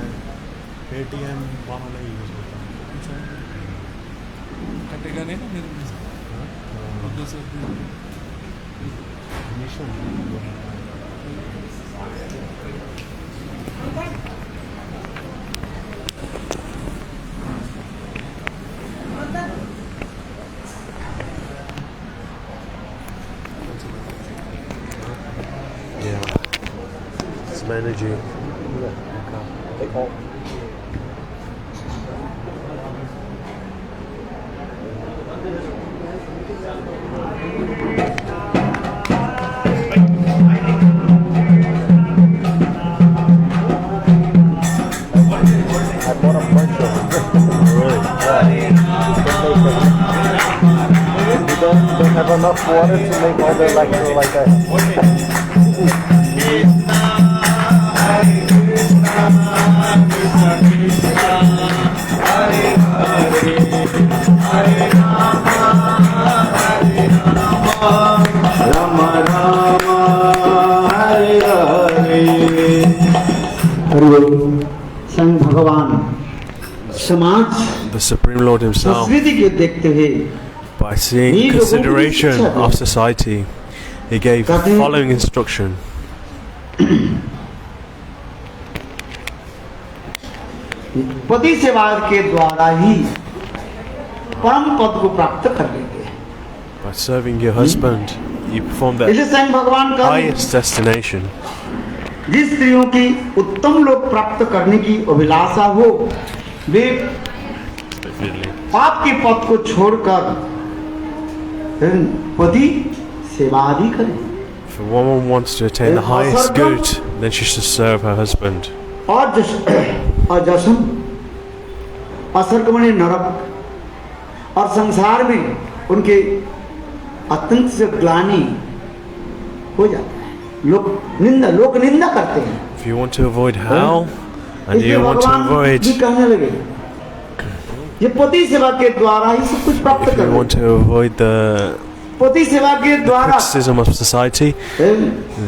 पेटीएम वहाँ नहीं यूज़ होता। कटेगा नहीं ना मेरे में से? some energy. I bought a bunch of them. Really? You don't have enough water to make all the electro like that. Ram Ram Hare Hare. Hariom. स्वयं भगवान समाज The Supreme Lord Himself, संस्कृति को देखते हुए by seeing consideration of society, he gave the following instruction. पति सेवा के द्वारा ही परम पद को प्राप्त कर लेते हैं। By serving your husband, you perform the इसलिए स्वयं भगवान का highest destination. जिस स्त्रियों की उत्तम लोक प्राप्त करने की अभिलाषा हो, वे पाप के पथ को छोड़कर पति सेवा आदि करें। If a woman wants to attain the highest good, then she should serve her husband. और जशन असर्गमणि नरक और संसार में उनके अत्यंत से ग्लानि हो जाता है। लोक निंदा करते हैं। If you want to avoid hell and you want to avoid, भी कहने लगे ये पति सेवा के द्वारा ही सब कुछ प्राप्त if you want कर to avoid the पति सेवा के द्वारा criticism of society,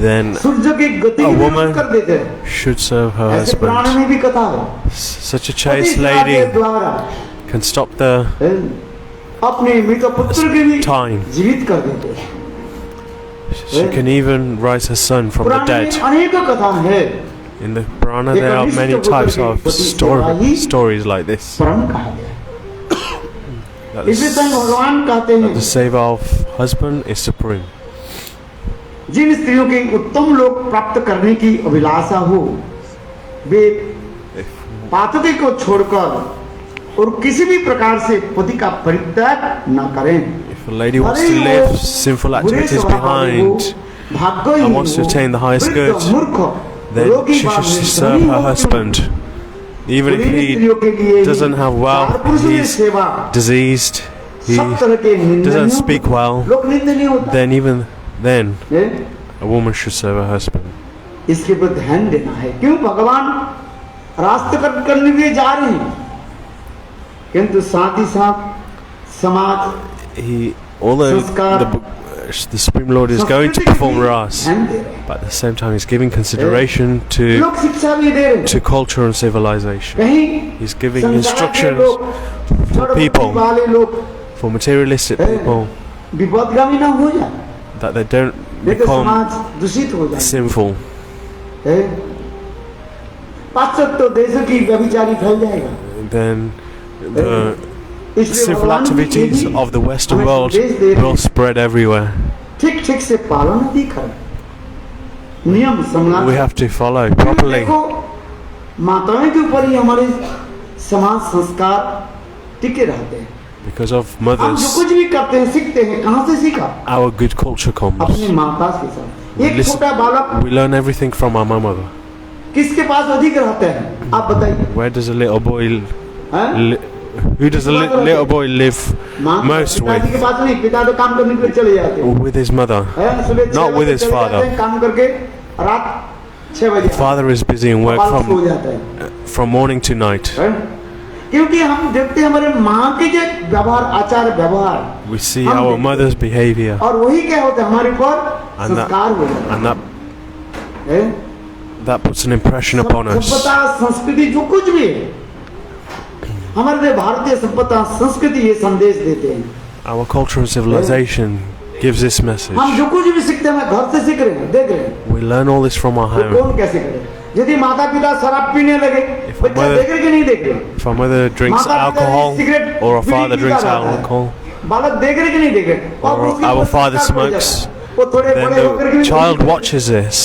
then सूर्य की गति a भी woman कर देते हैं। should serve her ऐसे पुराण husband. में भी कथा है। Such a पति chaste सेवा lady के द्वारा can stop the अपने मृत पुत्र के भी time. जीवित कर देते हैं। She can even rise her son from the पुराण में dead. अनेक कथा है। In the Purana, there are many types of stories like this. परम कहा गया। That इसलिए स्वयं भगवान कहते हैं the seva of husband is supreme. जिन स्त्रियों के उत्तम लोक प्राप्त करने की अभिलाषा हो, वे पातके को छोड़कर और किसी भी प्रकार से पति का परित्याग न करें। If a lady wants to leave sinful activities behind and wants to attain the highest good, then she should serve her husband. Even if he doesn't have wealth, he's diseased, he doesn't speak well, then even then a woman should serve her husband. इसके पर ध्यान देना है। क्यों भगवान रास्ते करने के लिए जा रहे हैं, किंतु साथ ही साथ समाज Although the Supreme Lord is going to perform ras, but at the same time he's giving consideration to culture and civilization. He's giving instructions for people, for materialistic people, that they don't become sinful. Then the sinful activities of the Western world will spread everywhere. We have to follow properly. माताओं के ऊपर ही हमारे समाज संस्कार टिके रहते हैं। Because of हम जो mothers, कुछ भी करते हैं सीखते हैं, कहाँ से सीखा? our good culture comes. अपनी माता के साथ। एक छोटा बालक We learn everything from our mother. किसके पास अधिक रहता है? आप बताइए। Where does a little boy हैं? who does a little boy live most with? पिताजी के पास नहीं, पिता तो काम करने के लिए चले जाते हैं। With his mother. हैं? सुबह 6 Not with बजे his चले जाते father. हैं, काम करके रात 6 बजे। Father is busy in work बालक सो जाता है। from morning to night. हैं? क्योंकि हम देखते हैं हमारे माँ के जो व्यवहार, आचार व्यवहार, We see our mother's behavior, और वही क्या होता है हमारे ऊपर संस्कार हो जाता and है। that puts an impression upon us. सभ्यता संस्कृति जो कुछ भी है, हमारे भारतीय सभ्यता संस्कृति ये संदेश देते हैं। Our culture and civilization gives this message. हम जो कुछ भी सीखते हैं हम घर से सीख रहे हैं, देख रहे हैं। We learn all this from our तो home. कौन कैसे करे? यदि माता पिता शराब पीने लगे, बच्चा देख रहे कि नहीं देख रहे? If our mother drinks alcohol or our father drinks alcohol, बालक देख रहे कि नहीं देख रहे? or our father smokes, then the child watches this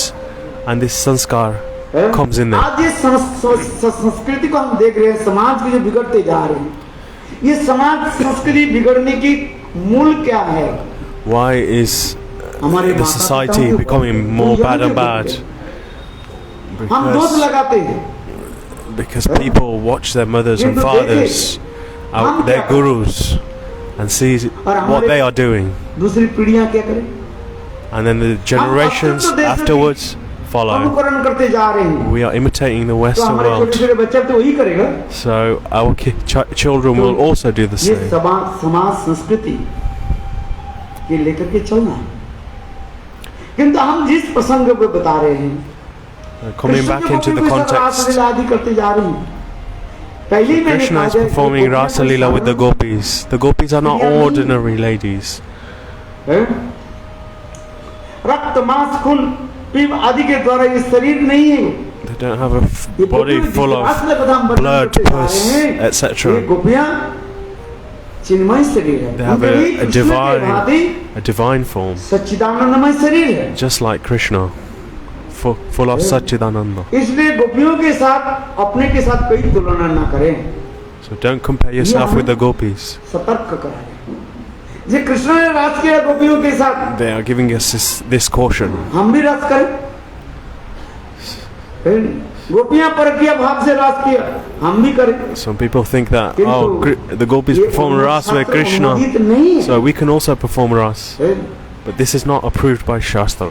and this sanskar comes in there. आज ये संस्कृति को हम देख रहे हैं, समाज को जो बिगड़ते जा रहे हैं, ये समाज संस्कृति बिगड़ने की मूल क्या है? Why is the society becoming more bad and bad? हम दोष लगाते हैं। Because people watch their mothers and fathers, their gurus, and see what they are doing, दूसरी पीढ़ियां क्या करें? and then the generations afterwards follow. अनुकरण करते जा रहे हैं। We are imitating the तो Western हमारे world, छोटे-छोटे बच्चे तो वही करेगा। so our children will also do the ये same. समाज संस्कृति के लेकर के चलना है। किंतु हम जिस प्रसंग को बता रहे हैं, Coming back into the context, आदि करते जा रहे हैं। पहले मैंने Krishna is performing Rasa Leela with the gopis. The gopis are not ordinary ladies. रक्त मांस खून पीप आदि के द्वारा ये शरीर नहीं है। They don't have a ये body full of blood, pus, ये etc. गोपियां चिन्मय शरीर है, They have उनके भी a कृष्ण के भांति divine form, सच्चिदानंदमय शरीर है, just like Krishna, full of Satchidananda. इसलिए गोपियों के साथ अपने के साथ कोई तुलना ना करें। So don't compare yourself with the gopis. सतर्क कराएं। जे कृष्ण ने राज किया गोपियों के साथ, They are giving us this caution. हम भी राज करें। गोपियां परकीय भाव से राज किया, हम भी करें। Some people think that the gopis perform ras with Krishna, so we can also perform ras. But this is not approved by Shastra.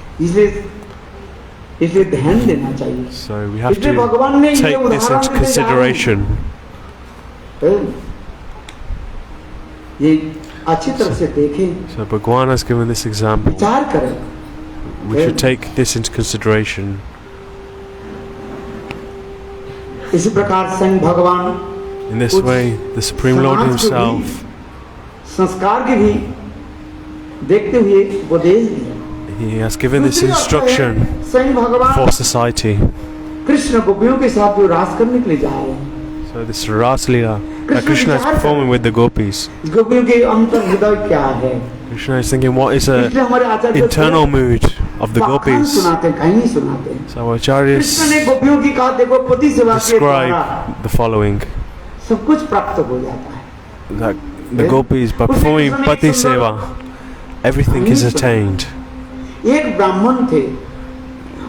इसलिए ध्यान देना चाहिए। So we have to take this into consideration. ये अच्छी तरह से देखें, So Bhagwan has given this example. विचार करें। We should take this into consideration. इसी प्रकार स्वयं भगवान In this way, the Supreme Lord Himself, संस्कार के भी देखते हुए उपदेश दिया। He has given this instruction स्वयं भगवान for society. कृष्ण गोपियों के साथ जो रास करने के लिए जा रहे हैं, So this Ras Leela that Krishna is performing with the gopis. गोपियों के अंतर हृदय क्या है? Krishna is thinking, what is the इसलिए हमारे आचार्य internal mood of the gopis? सुनाते हैं, कहीं सुनाते हैं। So our acharyas कृष्ण ने गोपियों की कहा, देखो पति सेवा के द्वारा describe the following: सब कुछ प्राप्त हो जाता है। that the gopis, by performing pati seva, everything is attained. एक ब्राह्मण थे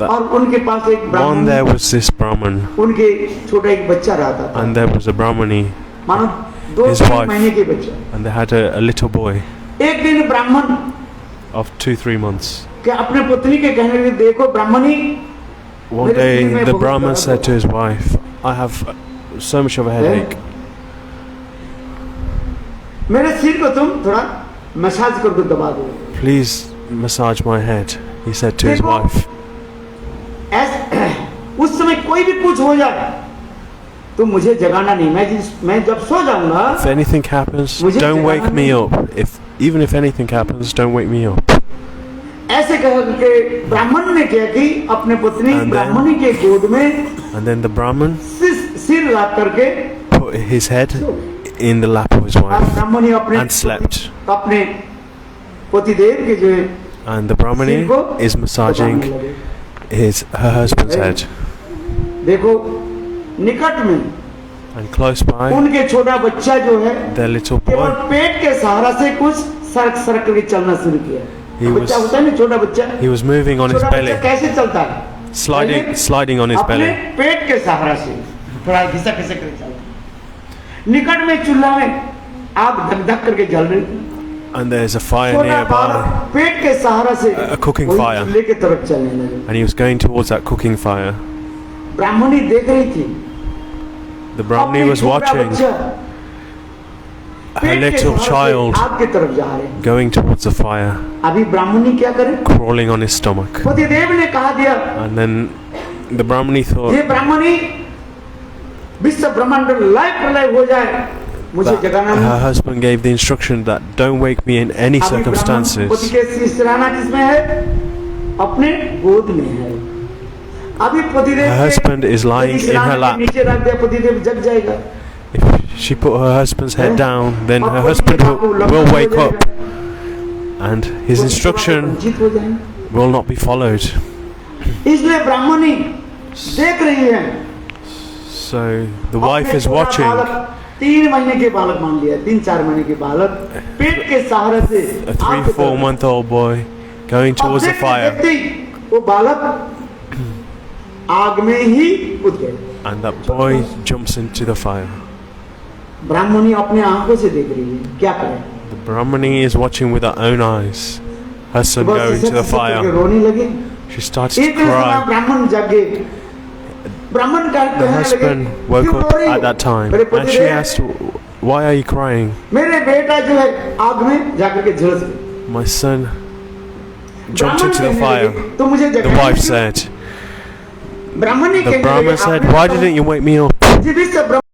और उनके पास एक One ब्राह्मण, there was this Brahman, उनके छोटा एक बच्चा रहता था, and there was a Brahmani, मानो 2 his wife. महीने के बच्चा। and they had a little boy एक दिन ब्राह्मण of 2-3 months. के अपने पुत्री के कहने लगे, देखो ब्राह्मणी, One day the Brahman said to his wife, I have so much of a headache. मेरे सिर को तुम थोड़ा मसाज करके दबा दो। Please massage my head, he said to his देखो, wife. उस समय कोई भी कुछ हो जाए तो मुझे जगाना नहीं, मैं जब सो जाऊंगा, If anything happens, don't wake me up. Even if anything happens, don't wake me up. ऐसे कह के ब्राह्मण ने क्या कि अपने पत्नी And then- ब्राह्मणी के गोद में And then the Brahman सिर रख करके put his head in the lap of his और wife ब्राह्मणी अपने and slept. अपने पतिदेव के जो है And the Brahmani is massaging her husband's head. देखो निकट में And close by, उनके छोटा बच्चा जो है their little केवल boy, पेट के सहारा से कुछ सरक सरक करके चलना शुरू किया। He बच्चा was- होता है ना, छोटा बच्चा, he was moving on his छोटा belly, बच्चा कैसे चलता है? sliding on his अपने belly. पेट के सहारा से थोड़ा घिसक घिसक करके चलता है। निकट में चूल्हा में आग धक धक करके जल रही थी। And there's a fire छोटा बालक nearby, पेट के सहारा से a cooking वही fire. चूल्हे की तरफ चलने लगे। and he was going towards that cooking fire. ब्राह्मणी देख रही थी, The Brahmani अपने was छोटा watching बच्चा her पेट के little सहारा से child आग की तरफ जा रहे हैं। going towards the fire, अभी ब्राह्मणी क्या करे? crawling on his stomach. पतिदेव ने कहा दिया, And then the Brahmani ये thought ब्राह्मणी विश्व ब्रह्मांड लय प्रलय हो जाए, मुझे that जगाना her नहीं। husband gave the instruction that don't wake me in any अभी ब्राह्मण पति circumstances. के सिरहाना किसमें है? अपने गोद में है। अभी पतिदेव Her husband is lying in her lap. नीचे रख दिया, पतिदेव जग जाएगा। If she put her husband's head down, then her husband will wake up, and his instruction वंचित हो जाएंगे। will not be followed. इसलिए ब्राह्मणी देख रही है। So the wife is watching 3 महीने के बालक मान लिया, 3-4 महीने के बालक पेट के सहारे से a 3-4 month old boy going towards the fire, वो बालक आग में ही कूद गए। and that boy jumps into the fire. ब्राह्मणी अपने आंखों से देख रही है, क्या करे? The Brahmani is watching with her own eyes her son बस go ऐसे into the ऐसे करके fire. रोने लगे। She starts to एक दिन cry. ब्राह्मण जागे, ब्राह्मण का The husband woke up at that time, and she asked, "Why are you crying?" मेरे बेटा जो है आग में जाकर के झुलस गए। My son jumped into the fire. तो मुझे The जगाना wife क्यों? said. ब्राह्मणी The कहने Brahman लगे, said, आपने "Why didn't you wake me up?" जीवित से